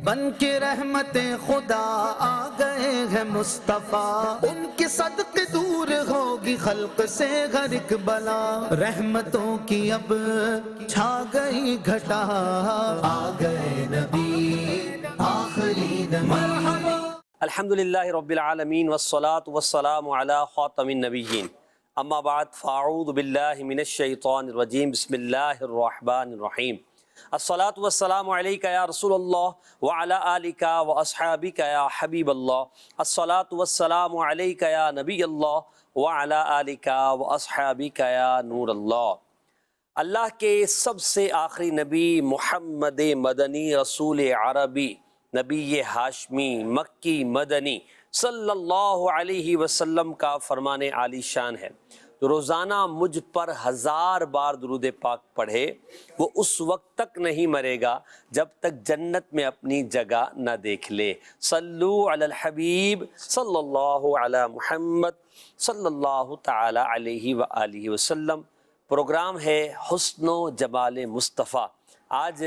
بن کے رحمت خدا آ گئے ہیں مصطفیٰ، ان کے صدقے دور ہوگی خلق سے ہر ایک بلا، رحمتوں کی اب چھا گئی گھٹا، آ گئے نبی آخری نبی۔ الحمدللہ رب العالمین والصلاة والسلام علی خاتم النبیین، اما بعد فاعوذ باللہ من الشیطان الرجیم، بسم اللہ الرحمن الرحیم۔ الصلاة والسلام علیکہ یا رسول اللہ وعلی آلکہ واصحابکہ یا حبیب اللہ، الصلاة والسلام علیکہ یا نبی اللہ وعلی آلکہ واصحابکہ یا نور اللہ۔ اللہ کے سب سے آخری نبی محمد مدنی رسول عربی نبی ہاشمی مکی مدنی صلی اللہ علیہ وسلم کا فرمان عالی شان ہے، جو روزانہ مجھ پر 1000 بار درود پاک پڑھے وہ اس وقت تک نہیں مرے گا جب تک جنت میں اپنی جگہ نہ دیکھ لے۔ صلو علی الحبیب صلی اللہ علی محمد صلی اللہ تعالی علیہ وآلہ وسلم۔ پروگرام ہے حسن و جمال مصطفیٰ۔ آج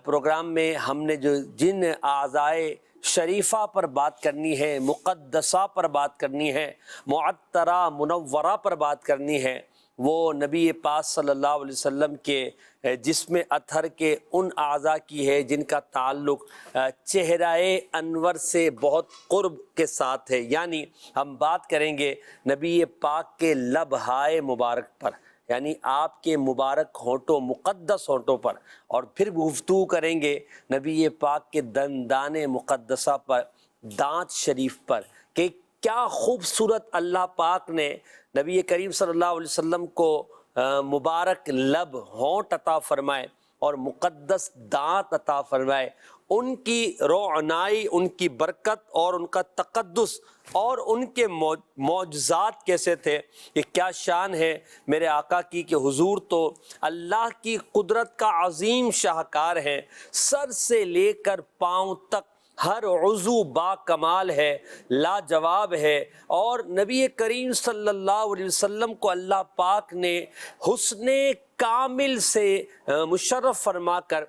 پروگرام میں ہم نے جن اعضائے شریفہ پر بات کرنی ہے، مقدسہ پر بات کرنی ہے، معطرہ منورہ پر بات کرنی ہے، وہ نبی پاک صلی اللہ علیہ وسلم کے جسم اطہر کے ان اعضاء کی ہے جن کا تعلق چہرہ انور سے بہت قرب کے ساتھ ہے۔ یعنی ہم بات کریں گے نبی پاک کے لبہائے مبارک پر، یعنی آپ کے مبارک ہونٹوں، مقدس ہونٹوں پر، اور پھر گفتگو کریں گے نبی پاک کے دندان مقدسہ پر، دانت شریف پر، کہ کیا خوبصورت اللہ پاک نے نبی کریم صلی اللہ علیہ وسلم کو مبارک لب، ہونٹ عطا فرمائے اور مقدس دانت عطا فرمائے۔ ان کی روعنائی، ان کی برکت اور ان کا تقدس اور ان کے معجزات کیسے تھے، یہ کیا شان ہے میرے آقا کی کہ حضور تو اللہ کی قدرت کا عظیم شاہکار ہے، سر سے لے کر پاؤں تک ہر عضو با کمال ہے، لاجواب ہے، اور نبی کریم صلی اللہ علیہ وسلم کو اللہ پاک نے حسن کامل سے مشرف فرما کر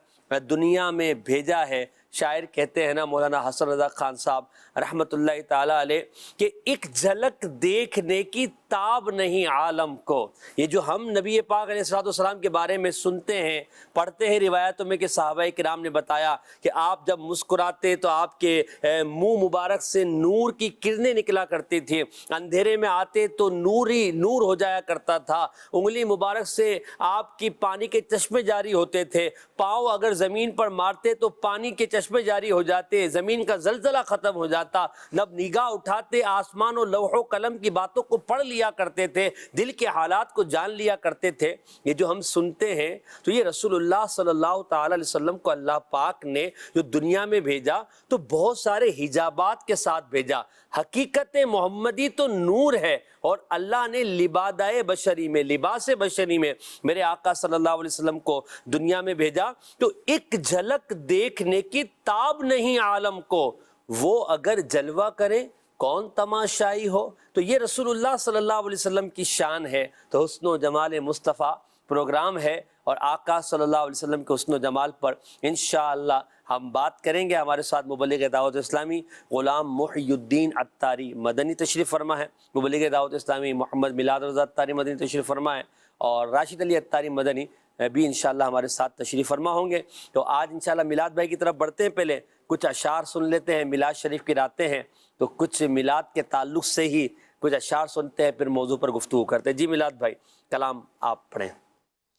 دنیا میں بھیجا ہے۔ شاعر کہتے ہیں نا، مولانا حسن رضا خان صاحب رحمۃ اللہ تعالی علیہ، کہ ایک جھلک دیکھنے کی تاب نہیں عالم کو۔ یہ جو ہم نبی پاک علیہ السلام کے بارے میں سنتے ہیں، پڑھتے ہیں روایتوں میں کہ صحابہ کرام نے بتایا کہ آپ جب مسکراتے تو آپ کے منہ مبارک سے نور کی کرنیں نکلا کرتی تھی، اندھیرے میں آتے تو نور ہی نور ہو جایا کرتا تھا، انگلی مبارک سے آپ کی پانی کے چشمے جاری ہوتے تھے، پاؤں اگر زمین پر مارتے تو پانی کے چشمے جاری ہو جاتے، زمین کا زلزلہ ختم ہو جاتا، جب نگاہ اٹھاتے آسمان و لوح و قلم کی باتوں کو پڑھ لیا کرتے تھے، دل کے حالات کو جان لیا کرتے تھے۔ یہ جو ہم سنتے ہیں تو یہ رسول اللہ صلی اللہ تعالی علیہ وسلم کو اللہ پاک نے جو دنیا میں بھیجا تو بہت سارے حجابات کے ساتھ بھیجا۔ حقیقت محمدی تو نور ہے، اور اللہ نے لبادۂ بشری میں، لباس بشری میں میرے آقا صلی اللہ علیہ وسلم کو دنیا میں بھیجا تو ایک جھلک دیکھنے کی تاب نہیں عالم کو، وہ اگر جلوہ کریں کون تماشائی ہو۔ تو یہ رسول اللہ صلی اللہ علیہ وسلم کی شان ہے۔ تو حسن و جمال مصطفیٰ پروگرام ہے، اور آقا صلی اللہ علیہ وسلم کے حسن و جمال پر انشاءاللہ ہم بات کریں گے۔ ہمارے ساتھ مبلغ دعوت اسلامی غلام محی الدین عطاری مدنی تشریف فرما ہے، مبلغ دعوت اسلامی محمد میلاد رضا عطاری مدنی تشریف فرما ہے، اور راشد علی عطاری مدنی بھی انشاءاللہ ہمارے ساتھ تشریف فرما ہوں گے۔ تو آج انشاءاللہ میلاد بھائی کی طرف بڑھتے ہیں، پہلے کچھ اشعار سن لیتے ہیں، میلاد شریف کی راتیں ہیں تو کچھ میلاد کے تعلق سے ہی کچھ اشعار سنتے ہیں، پھر موضوع پر گفتگو کرتے ہیں۔ جی میلاد بھائی، کلام آپ پڑھیں۔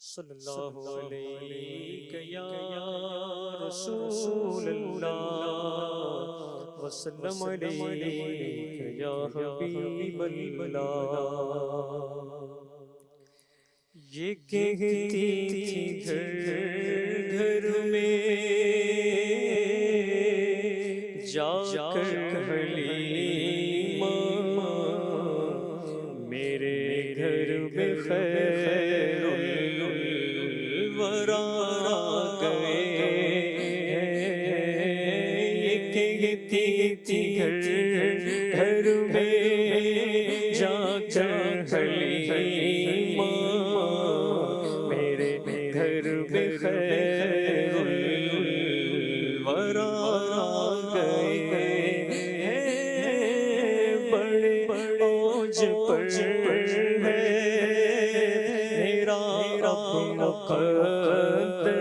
صلی اللہ علیہ یا رسول اللہ وسلم علیہ یا حبیب اللہ۔ یہ کہتی تھی گھر گھر میں جا کر حلیمہ، میرے گھر میں خیر الورا گئے ہیں۔ یہ کہتی تھی گھر گھر میں جا کر حلیمہ، میرے گھر میں خیر الورا گئے بڑے اوج پر ہے میرا رب مقدر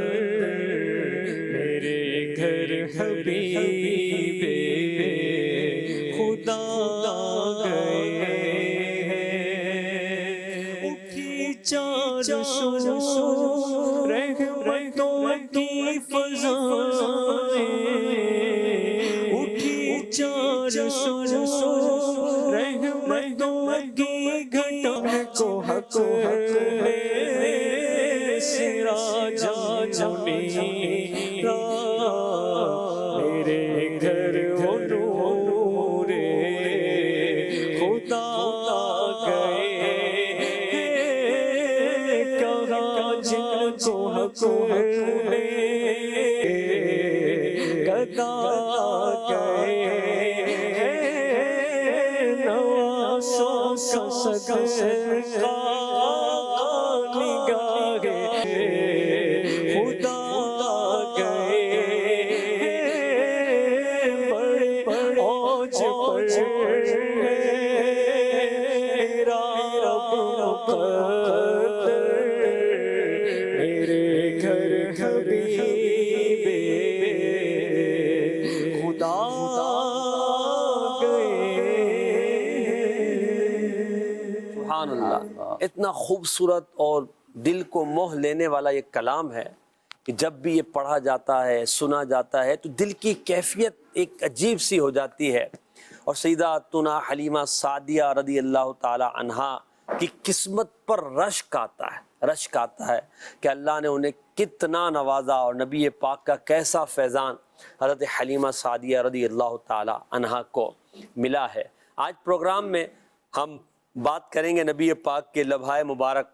میرے گھر حبیب خدا گئے اٹھی چار سو رحمتوں کی فضائیں اٹھی چار سو رحمتوں کی گھٹا کو حق سراجا منیرا میرے گھر وہ نور خدا گئے کہا جن کو حق نے گدا گئے نواسوں کا صدقہ نگاہ خدا گئے بڑے اوج پر میرا رب مقدر میرے گھر حبیب خدا سبحان اللہ، اتنا خوبصورت اور دل کو موہ لینے والا یہ کلام ہے کہ جب بھی یہ پڑھا جاتا ہے، سنا جاتا ہے تو دل کی کیفیت ایک عجیب سی ہو جاتی ہے۔ اور سیداتنا حلیمہ سعدیہ رضی اللہ تعالی عنہا کی قسمت پر رشک آتا ہے کہ اللہ نے انہیں کتنا نوازا اور نبی پاک کا کیسا فیضان حضرت حلیمہ سعدیہ رضی اللہ تعالی عنہا کو ملا ہے۔ آج پروگرام میں ہم بات کریں گے نبی پاک کے لبھائے مبارک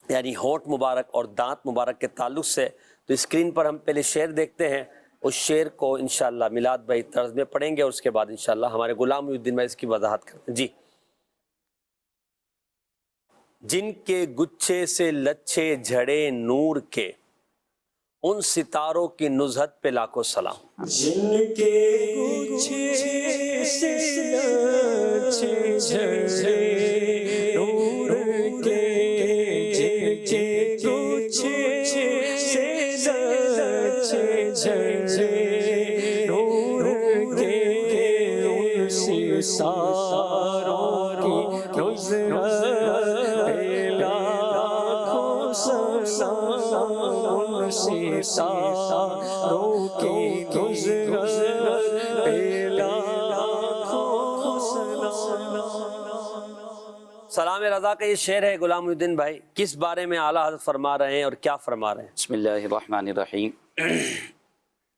یعنی ہونٹ مبارک اور دانت مبارک کے تعلق سے۔ تو اسکرین پر ہم پہلے شعر دیکھتے ہیں، اس شعر کو انشاءاللہ میلاد بھائی طرز میں پڑھیں گے اور اس کے بعد انشاءاللہ ہمارے غلام محی الدین بھائی اس کی وضاحت کرتے ہیں۔ جی، جن کے گچھے سے لچھے جھڑے نور کے، ان ستاروں کی نزہت پہ لاکھوں سلام۔ جن کے گچھے سے لچھے جھڑے نور کے، جن کے گچھے سے لچھے جھڑے نور کے، ان ستاروں کی نزہت پہ لاکھوں سلام، ان ستاروں کی نزہت پہ لاکھوں سلام۔ سلام رضا کا یہ شعر ہے غلام محی الدین بھائی، کس بارے میں اعلیٰ حضرت فرما رہے ہیں اور کیا فرما رہے ہیں؟ بسم اللہ الرحمن الرحیم۔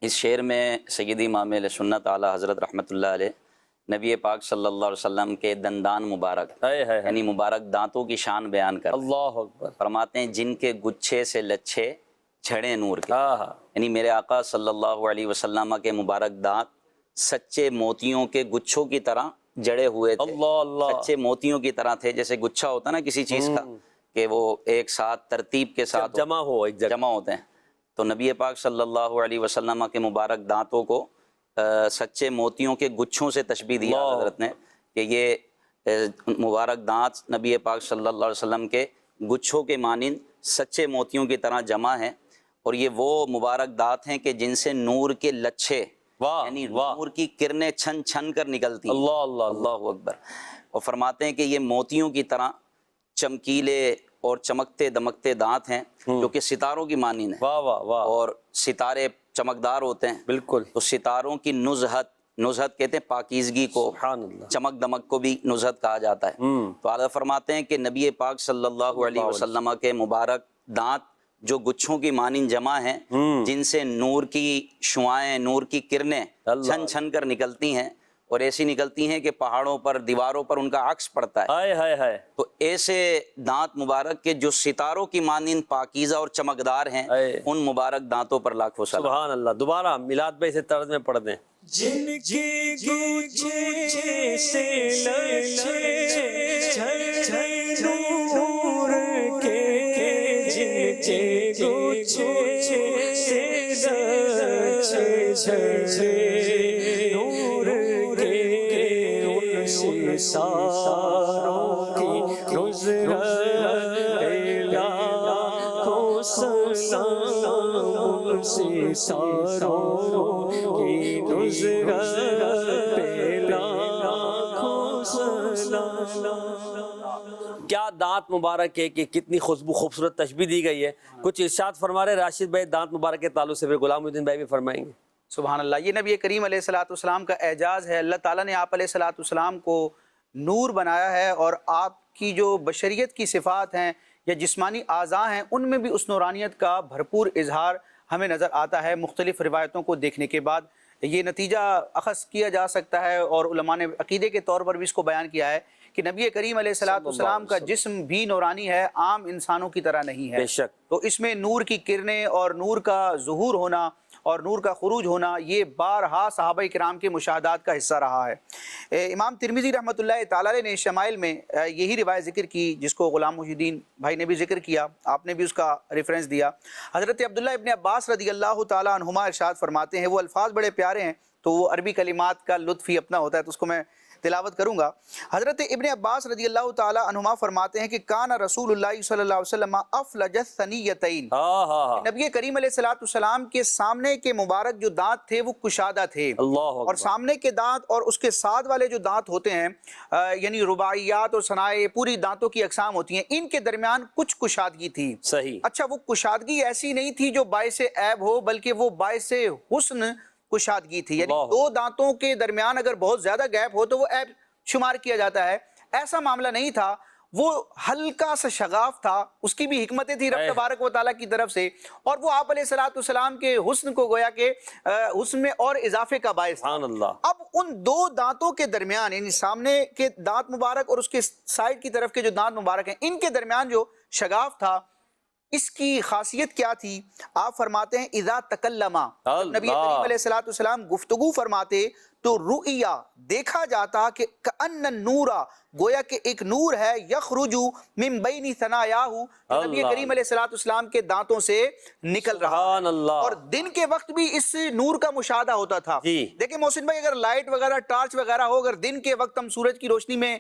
اس شعر میں سیدی امام اہل سنت اعلیٰ حضرت رحمۃ اللہ علیہ نبی پاک صلی اللہ علیہ وسلم کے دندان مبارک یعنی مبارک دانتوں کی شان بیان کر اللہ اکبر۔ فرماتے ہیں جن کے گچھے سے لچھے جھڑے نور کے، یعنی میرے آقا صلی اللہ علیہ وسلم کے مبارک دانت سچے موتیوں کے گچھوں کی طرح جڑے ہوئے تھے، سچے موتیوں کی طرح تھے، جیسے گچھا ہوتا نا کسی چیز کا کہ وہ ایک ساتھ ترتیب کے ساتھ جمع ہوتے ہیں۔ تو نبی پاک صلی اللہ علیہ وسلم کے مبارک دانتوں کو سچے موتیوں کے گچھوں سے تشبیہ دیا حضرت نے کہ یہ مبارک دانت نبی پاک صلی اللہ علیہ وسلم کے گچھوں کے مانند سچے موتیوں کی طرح جمع ہیں، اور یہ وہ مبارک دانت ہیں کہ جن سے نور کے لچھے یعنی نور کی کرنیں چھن چھن کر نکلتی ہیں۔ اللہ اکبر۔ اور فرماتے ہیں کہ یہ موتیوں کی طرح چمکیلے اور چمکتے دمکتے دانت ہیں جو کہ ستاروں کی مانند ہیں، اور ستارے چمکدار ہوتے ہیں بالکل۔ تو ستاروں کی نزہت کہتے ہیں پاکیزگی کو، چمک دمک کو بھی نزہت کہا جاتا ہے۔ تو اعلیٰ فرماتے ہیں کہ نبی پاک صلی اللہ علیہ وسلم کے مبارک دانت جو گچھوں کی مانند جمع ہیں، جن سے نور کی شعاعیں، نور کی کرنیں چھن چھن کر نکلتی ہیں، اور ایسی نکلتی ہیں کہ پہاڑوں پر، دیواروں پر ان کا عکس پڑتا ہے۔ تو ایسے دانت مبارک کے جو ستاروں کی مانند پاکیزہ اور چمکدار ہیں، ان مبارک دانتوں پر لاکھوں سلام۔ سبحان اللہ۔ دوبارہ میلاد بھائی سے طرز میں پڑھ دیں۔ جن کے گچھے سے لچھے جھڑے نور کے، جن کے گچھے سے لچھے چہرے نور کے ان ستاروں کی نظرت لاکھوں سلام ان ستاروں کی نظرت لاکھوں سلام۔ کیا دانت مبارک ہے کہ کتنی خوشبو خوبصورت تشبیہ دی گئی ہے۔ کچھ ارشاد فرما رہے راشد بھائی دانت مبارک کے تعلق سے، پھر غلام الدین بھائی بھی فرمائیں گے۔ سبحان اللہ، یہ نبی کریم علیہ السلام کا اعجاز ہے۔ اللہ تعالیٰ نے آپ علیہ السلام کو نور بنایا ہے، اور آپ کی جو بشریت کی صفات ہیں یا جسمانی اعضاء ہیں ان میں بھی اس نورانیت کا بھرپور اظہار ہمیں نظر آتا ہے۔ مختلف روایتوں کو دیکھنے کے بعد یہ نتیجہ اخذ کیا جا سکتا ہے، اور علماء نے عقیدے کے طور پر بھی اس کو بیان کیا ہے کہ نبی کریم علیہ السلام کا جسم بھی نورانی ہے، عام انسانوں کی طرح نہیں ہے۔ بے شک۔ تو اس میں نور کی کرنیں اور نور کا ظہور ہونا اور نور کا خروج ہونا یہ بارہا صحابہ کرام کے مشاہدات کا حصہ رہا ہے۔ امام ترمذی رحمۃ اللہ تعالی علیہ نے شمائل میں یہی روایت ذکر کی جس کو غلام محی الدین بھائی نے بھی ذکر کیا، آپ نے بھی اس کا ریفرنس دیا۔ حضرت عبداللہ ابن عباس رضی اللہ تعالی عنہما ارشاد فرماتے ہیں، وہ الفاظ بڑے پیارے ہیں تو وہ عربی کلمات کا لطف ہی اپنا ہوتا ہے، تو اس کو میں تلاوت کروں گا۔ حضرت ابن عباس رضی اللہ تعالی عنہما فرماتے ہیں کہ کان رسول اللہ صلی اللہ علیہ وسلم افلج الثنیتین، نبی کریم علیہ السلام کے سامنے کے مبارک جو دانت تھے وہ کشادہ تھے، اور سامنے کے دانت اور اس کے ساتھ والے جو دانت ہوتے ہیں یعنی رباعیات اور ثنائے پوری دانتوں کی اقسام ہوتی ہیں، ان کے درمیان کچھ کشادگی تھی۔ صحیح۔ اچھا، وہ کشادگی ایسی نہیں تھی جو باعث عیب ہو، بلکہ وہ باعث حسن کشادگی تھی، یعنی دو دانتوں کے درمیان اگر بہت زیادہ گیپ ہو تو وہ عیب شمار کیا جاتا ہے۔ ایسا معاملہ نہیں تھا، وہ ہلکا سا شغاف تھا، اس کی بھی حکمتیں تھی رب تبارک و تعالیٰ کی طرف سے، اور وہ آپ علیہ السلام کے حسن کو گویا کہ حسن میں اور اضافے کا باعث تھا۔ اب ان دو دانتوں کے درمیان، یعنی سامنے کے دانت مبارک اور اس کے سائڈ کی طرف کے جو دانت مبارک ہیں، ان کے درمیان جو شغاف تھا، اس کی خاصیت کیا تھی؟ آپ فرماتے ہیں اذا تکلم، نبی کریم علیہ السلام گفتگو فرماتے تو رؤیا دیکھا جاتا کہ کأن النورا، گویا کہ ایک نور ہے، یخرج من بین ثنایاہ، نبی کریم علیہ السلام کے دانتوں سے نکل رہا ہے، اور دن کے وقت بھی اس نور کا مشاہدہ ہوتا تھا۔ دیکھیں محسن بھائی، اگر لائٹ وغیرہ ٹارچ وغیرہ ہو، اگر دن کے وقت ہم سورج کی روشنی میں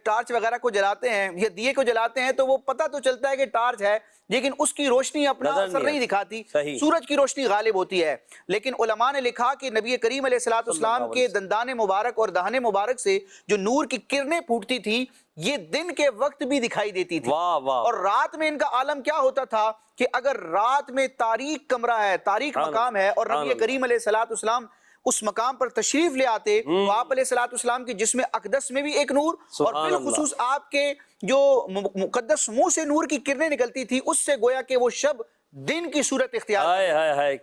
ٹارچ وغیرہ کو جلاتے ہیں یا دیے کو جلاتے ہیں تو وہ پتہ تو چلتا ہے کہ ٹارچ ہے، لیکن اس کی روشنی اپنا اثر نہیں دکھاتی، سورج کی روشنی غالب ہوتی ہے۔ لیکن علماء نے لکھا کہ نبی کریم علیہ السلام کے دندان مبارک اور دہن مبارک سے جو نور کی کرنیں پھوٹتی تھی یہ دن کے وقت بھی دکھائی دیتی تھی، اور رات میں ان کا عالم کیا ہوتا تھا کہ اگر رات میں تاریک کمرہ ہے، تاریک مقام ہے، اور نبی کریم علیہ السلام اس مقام پر تشریف لے آتے تو آپ علیہ السلام کے جسم اقدس میں بھی ایک نور، اور بالخصوص آپ کے جو مقدس منہ سے نور کی کرنیں نکلتی تھی اس سے گویا کہ وہ شب دن کی صورت اختیار،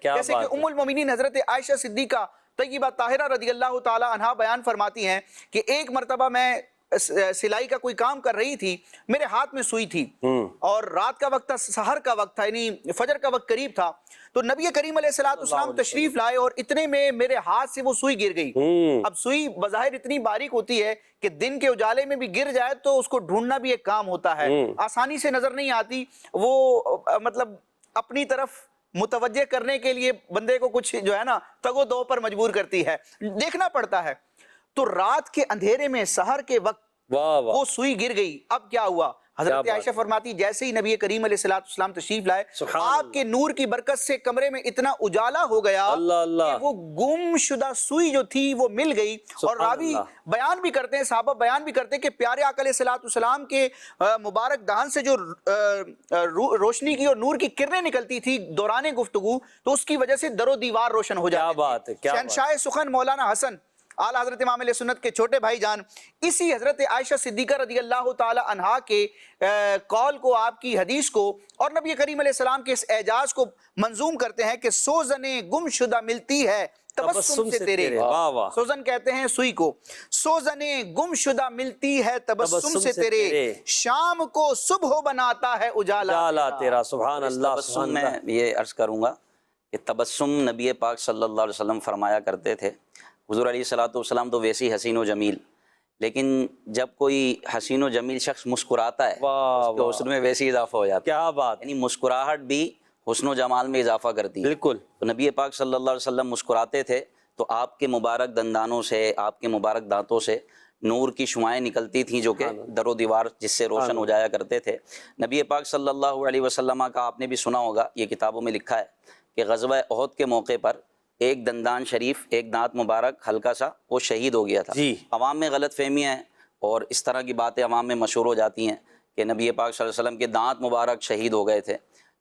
جیسے کہ ام المومنین حضرت عائشہ صدیقہ طیبہ طاہرہ رضی اللہ تعالی عنہا بیان فرماتی ہیں کہ ایک مرتبہ میں سلائی کا کوئی کام کر رہی تھی، میرے ہاتھ میں سوئی تھی، اور رات کا وقت تھا، سحر کا وقت تھا، یعنی فجر کا وقت قریب تھا، تو نبی کریم علیہ السلام تشریف لائے اور اتنے میں میرے ہاتھ سے وہ سوئی گر گئی۔ اب سوئی بظاہر اتنی باریک ہوتی ہے کہ دن کے اجالے میں بھی گر جائے تو اس کو ڈھونڈنا بھی ایک کام ہوتا ہے، آسانی سے نظر نہیں آتی، وہ مطلب اپنی طرف متوجہ کرنے کے لیے بندے کو کچھ جو ہے نا تگ و دو پر مجبور کرتی ہے، دیکھنا پڑتا ہے۔ تو رات کے اندھیرے میں سحر کے وقت وہ سوئی گر گئی۔ اب کیا ہوا؟ حضرت عائشہ فرماتی جیسے ہی نبی کریم علیہ السلام تشریف لائے، آپ کے نور کی برکت سے کمرے میں اتنا اجالا ہو گیا کہ وہ گم شدہ سوئی جو تھی وہ مل گئی، اور راوی بیان بھی کرتے ہیں، صحابہ بیان بھی کرتے ہیں کہ پیارے آقا علیہ السلام کے مبارک دہن سے جو روشنی کی اور نور کی کرنیں نکلتی تھی دوران گفتگو تو اس کی وجہ سے در و دیوار روشن ہو جاتی تھی۔ شہنشاہ سخن مولانا حسن اعلیٰ حضرت امام علیہ سنت کے چھوٹے بھائی جان اسی حضرت عائشہ صدیقہ رضی اللہ تعالی عنہا کے قول کو، آپ کی حدیث کو اور نبی کریم علیہ السلام کے اس اعجاز کو منظوم کرتے ہیں کہ سوزنیں گم شدہ ملتی ہے تبسم سے تیرے، سوزن کہتے ہیں سوئی کو، سوزنیں گم شدہ ملتی ہے تبسم سے تیرے، شام کو صبح بناتا ہے اجالا تیرا۔ سبحان اللہ۔ تبسم میں یہ عرض کروں گا کہ تبسم نبی پاک صلی اللہ علیہ وسلم فرمایا کرتے تھے۔ حضور علیہ السلام تو ویسی حسین و جمیل، لیکن جب کوئی حسین و جمیل شخص مسکراتا ہے اس کے حسن میں ویسی اضافہ ہو جاتا ہے۔ کیا بات! یعنی مسکراہٹ بھی حسن و جمال میں اضافہ کرتی ہیں۔ بالکل۔ تو نبی پاک صلی اللہ علیہ وسلم مسکراتے تھے تو آپ کے مبارک دندانوں سے، آپ کے مبارک دانتوں سے نور کی شعائیں نکلتی تھیں جو کہ در و دیوار جس سے روشن ہو جایا کرتے تھے۔ نبی پاک صلی اللہ علیہ وسلم کا آپ نے بھی سنا ہوگا، یہ کتابوں میں لکھا ہے کہ غزوہ احد کے موقع پر ایک دندان شریف، ایک دانت مبارک ہلکا سا وہ شہید ہو گیا تھا۔ جی۔ عوام میں غلط فہمیاں ہیں اور اس طرح کی باتیں عوام میں مشہور ہو جاتی ہیں کہ نبی پاک صلی اللہ علیہ وسلم کے دانت مبارک شہید ہو گئے تھے۔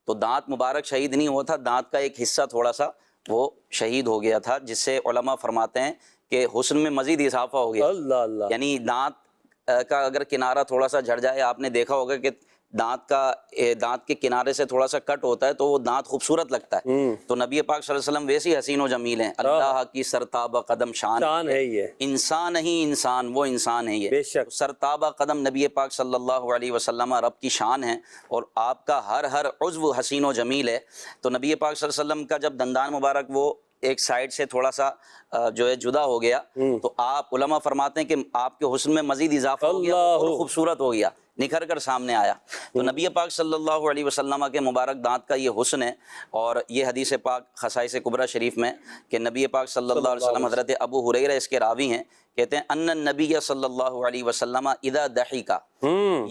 تو دانت مبارک شہید نہیں ہوا تھا، دانت کا ایک حصہ تھوڑا سا وہ شہید ہو گیا تھا، جس سے علماء فرماتے ہیں کہ حسن میں مزید اضافہ ہو گیا۔ اللہ اللہ۔ یعنی دانت کا اگر کنارہ تھوڑا سا جھڑ جائے، آپ نے دیکھا ہوگا کہ دانت کے کنارے سے تھوڑا سا کٹ ہوتا ہے تو وہ دانت خوبصورت لگتا ہے۔ تو نبی پاک صلی اللہ علیہ وسلم ویسی حسین و جمیل ہیں، اللہ کی سرتابہ قدم شان ہے یہ، انسان ہی انسان، وہ انسان ہے یہ بے شک۔ سرتابہ قدم نبی پاک صلی اللہ علیہ وسلم رب کی شان ہے، اور آپ کا ہر عضو حسین و جمیل ہے۔ تو نبی پاک صلی اللہ علیہ وسلم کا جب دندان مبارک وہ ایک سائڈ سے تھوڑا سا جو ہے جدا ہو گیا، تو آپ علماء فرماتے ہیں کہ آپ کے حسن میں مزید اضافہ ہو گیا اور خوبصورت ہو گیا، نکھر کر سامنے آیا۔ تو نبی پاک صلی اللہ علیہ وسلم کے مبارک دانت کا یہ حسن ہے، اور یہ حدیث پاک خصائص کبریٰ شریف میں کہ نبی پاک صلی اللہ علیہ وسلم، حضرت ابو ہریرہ اس کے راوی ہیں، کہتے ہیں ان النبی صلی اللہ علیہ وسلم اذا ضحک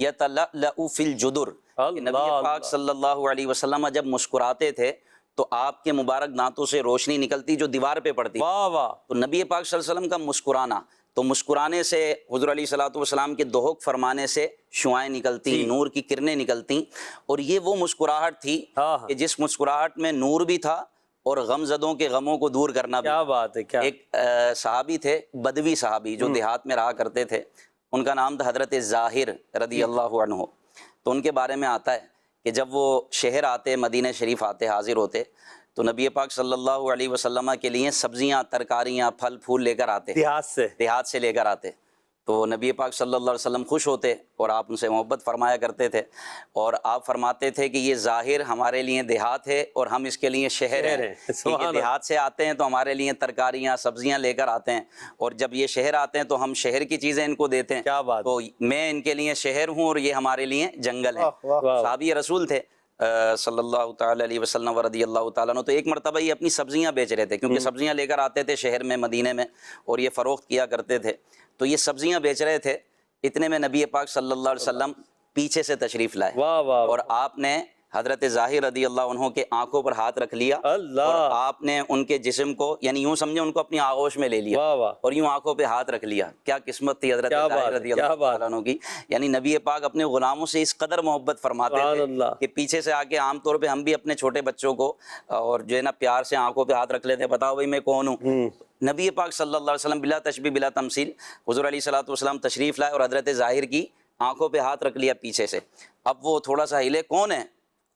یتلألأ فی الجدر، کہ نبی پاک صلی اللہ علیہ وسلم جب مسکراتے تھے تو آپ کے مبارک دانتوں سے روشنی نکلتی جو دیوار پہ پڑتی۔ واہ واہ۔ تو نبی پاک صلی اللہ علیہ وسلم کا مسکرانا، تو مسکرانے سے حضور علیہ الصلوۃ والسلام کے دہک فرمانے سے شعائیں نکلتی، نور کی کرنیں نکلتی، اور یہ وہ مسکراہٹ تھی کہ جس مسکراہٹ میں نور بھی تھا اور غم زدوں کے غموں کو دور کرنا بھی۔ کیا بات ہے، کیا۔ ایک صحابی تھے، بدوی صحابی جو دیہات میں رہا کرتے تھے، ان کا نام تھا حضرت ظاہر رضی اللہ عنہ۔ تو ان کے بارے میں آتا ہے کہ جب وہ شہر آتے، مدینہ شریف آتے، حاضر ہوتے، تو نبی پاک صلی اللہ علیہ وسلم کے لیے سبزیاں، ترکاریاں، پھل پھول لے کر آتے، دیہات سے لے کر آتے۔ تو نبی پاک صلی اللہ علیہ وسلم خوش ہوتے اور آپ ان سے محبت فرمایا کرتے تھے، اور آپ فرماتے تھے کہ یہ ظاہر ہمارے لیے دیہات ہے اور ہم اس کے لیے شہر ہیں۔ یہ دیہات سے آتے ہیں تو ہمارے لیے ترکاریاں، سبزیاں لے کر آتے ہیں، اور جب یہ شہر آتے ہیں تو ہم شہر کی چیزیں ان کو دیتے ہیں۔ کیا بات۔ تو میں ان کے لیے شہر ہوں اور یہ ہمارے لیے جنگل ہے۔ صحابی رسول تھے صلی اللہ تعالی علیہ وسلم رضی اللہ تعالیٰ عنہ۔ تو ایک مرتبہ یہ اپنی سبزیاں بیچ رہے تھے، کیونکہ سبزیاں لے کر آتے تھے شہر میں، مدینے میں، اور یہ فروخت کیا کرتے تھے۔ تو یہ سبزیاں بیچ رہے تھے، اتنے میں نبی پاک صلی اللہ علیہ وسلم پیچھے سے تشریف لائے، اور آپ نے حضرت ظاہر رضی اللہ عنہ کے آنکھوں پر ہاتھ رکھ لیا، اور آپ نے ان کے جسم کو، یعنی یوں سمجھے ان کو اپنی آغوش میں لے لیا اور یوں آنکھوں پہ ہاتھ رکھ لیا۔ کیا قسمت تھی حضرت ظاہر رضی اللہ عنہ کی، یعنی نبی پاک اپنے غلاموں سے اس قدر محبت فرماتے تھے کہ پیچھے سے آ کے، عام طور پہ ہم بھی اپنے چھوٹے بچوں کو اور جو ہے نا پیار سے آنکھوں پہ ہاتھ رکھ لیتے ہیں، بتاؤ بھائی میں کون ہوں۔ نبی پاک صلی اللہ علیہ وسلم بلا تشبیہ بلا تمثیل حضور علیہ الصلوۃ والسلام تشریف لائے اور حضرت ظاہر کی آنکھوں پہ ہاتھ رکھ لیا پیچھے سے۔ اب وہ تھوڑا سا ہلے، کون ہے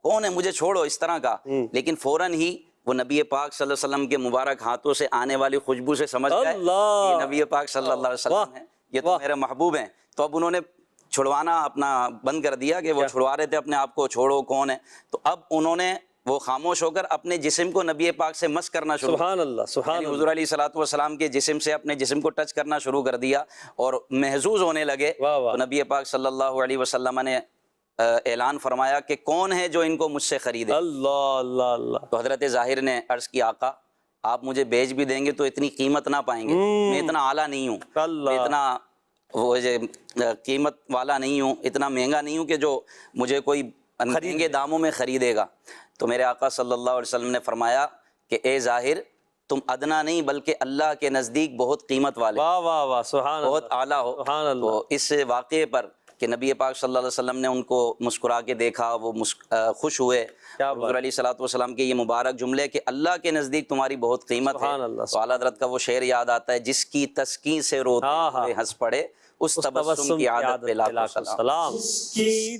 کون ہے، مجھے چھوڑو، اس طرح کا، لیکن فوراً ہی وہ نبی پاک صلی اللہ علیہ وسلم کے مبارک ہاتھوں سے آنے والی خوشبو سے سمجھ گئے یہ نبی پاک صلی اللہ علیہ وسلم ہیں، یہ تو میرے محبوب ہیں۔ تو اب انہوں نے چھڑوانا اپنا بند کر دیا کہ وہ چھڑوا رہے تھے اپنے آپ کو، چھوڑو کون ہے۔ تو اب انہوں نے وہ خاموش ہو کر اپنے جسم کو نبی پاک سے مس کرنا شروع، سبحان اللہ، سبحان اللہ، حضور علیہ الصلوۃ والسلام کے جسم سے اپنے جسم کو ٹچ کرنا شروع کر دیا اور محظوظ ہونے لگے۔ تو نبی پاک صلی اللہ علیہ وسلم نے اعلان فرمایا کہ کون ہے جو ان کو مجھ سے خریدے۔ اللہ اللہ اللہ۔ تو حضرت ظاہر نے عرض کی، آقا آپ مجھے بیچ بھی دیں گے تو اتنی قیمت نہ پائیں گے، میں اتنا اعلیٰ نہیں ہوں، میں اتنا وہ قیمت والا نہیں ہوں، اتنا مہنگا نہیں ہوں کہ جو مجھے کوئی مہنگے داموں میں خریدے گا۔ تو میرے آقا صلی اللہ علیہ وسلم نے فرمایا کہ اے ظاہر، تم ادنا نہیں بلکہ اللہ کے نزدیک بہت قیمت والے، واہ واہ واہ، سبحان اللہ، بہت اعلیٰ ہو۔ تو اس واقعے پر کہ نبی پاک صلی اللہ علیہ وسلم نے ان کو مسکرا کے دیکھا، وہ خوش ہوئے، حضور علیہ الصلوۃ والسلام کے یہ مبارک جملے کہ اللہ کے نزدیک تمہاری بہت قیمت ہے۔ تو اعلیٰ حضرت کا وہ شعر یاد آتا ہے، جس کی تسکین سے روتے ہوئے ہنس پڑے، اس تبسم کی عادت پہ لاکھوں سلام۔ جس کی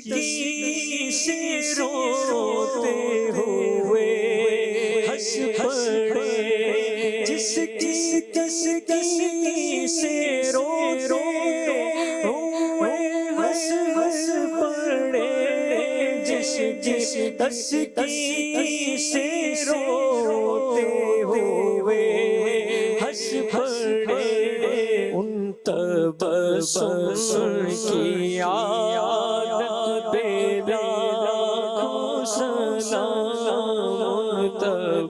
تسکین سے روتے ہوئے ہنس پڑے، جس کی تسکین سے روتے ہوئے ہنس پڑے، جس تسکین سے روتے ہوئے ہنس پڑے، ان تبسم کی عادت پہ لاکھوں سلام۔ سلام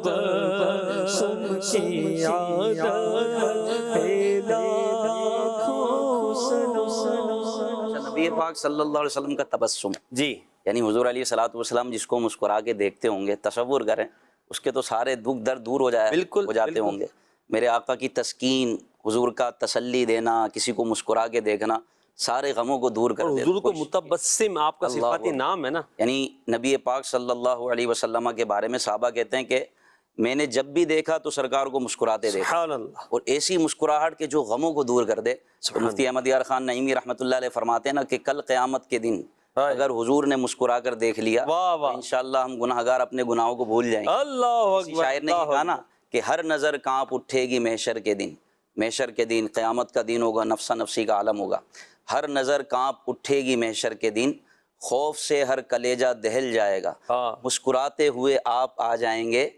تبسم کی عادت ہے لاکھوں سلام. نبی پاک صلی اللہ علیہ وسلم کا تبسم، جی یعنی حضور علیہ الصلوۃ والسلام جس کو مسکرا کے دیکھتے ہوں گے، تصور کریں اس کے تو سارے دکھ درد دور ہو بالکل، جاتے بالکل. ہوں گے. میرے آقا کی تسکین، حضور کا تسلی دینا، کسی کو مسکرا کے دیکھنا سارے غموں کو دور کر اور دیتا. حضور کو متبسم آپ کا اللہ صفاتی اکبر. نام ہے نا. یعنی نبی پاک صلی اللہ علیہ وسلم کے بارے میں صحابہ کہتے ہیں کہ میں نے جب بھی دیکھا تو سرکار کو مسکراتے دیکھا، سبحان اللہ. اور ایسی مسکراہٹ کے جو غموں کو دور کر دے. تو مفتی احمد یار خان نعیمی رحمۃ اللہ علیہ فرماتے ہیں نا کہ کل قیامت کے دن اگر حضور نے مسکرا کر دیکھ لیا واہ تو واہ، انشاءاللہ ہم گناہگار اپنے گناہوں کو بھول جائیں گے. اللہ کسی اکبر. شاعر نے یہ کہا نا کہ ہر نظر کانپ اٹھے گی محشر کے دن، محشر کے دن قیامت کا دن ہوگا، نفسا نفسی کا عالم ہوگا. ہر نظر کانپ اٹھے گی محشر کے دن، خوف سے ہر کلیجہ دہل جائے گا، ہاں. مسکراتے ہوئے آپ آ جائیں گے،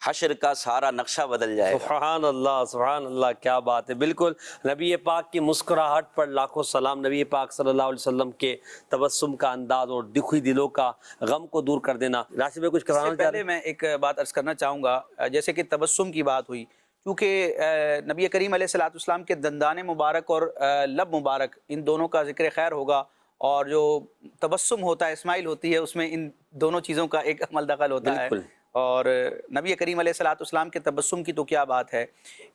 حشر کا سارا نقشہ بدل جائے گا. سبحان اللہ، سبحان اللہ، کیا بات ہے. بالکل نبی پاک کی مسکراہٹ پر لاکھوں سلام. نبی پاک صلی اللہ علیہ وسلم کے تبسم کا انداز اور دکھی دلوں کا غم کو دور کر دینا. راشد بھائی کچھ اس سے کرانا چاہ رہے پہلے میں ایک بات عرض کرنا چاہوں گا. جیسے کہ تبسم کی بات ہوئی، کیونکہ نبی کریم علیہ الصلوۃ والسلام کے دندان مبارک اور لب مبارک ان دونوں کا ذکر خیر ہوگا، اور جو تبسم ہوتا ہے، اسمائل ہوتی ہے، اس میں ان دونوں چیزوں کا ایک عمل دخل ہوتا ہے. بالکل. اور نبی کریم علیہ الصلوۃ والسلام کے تبسم کی تو کیا بات ہے.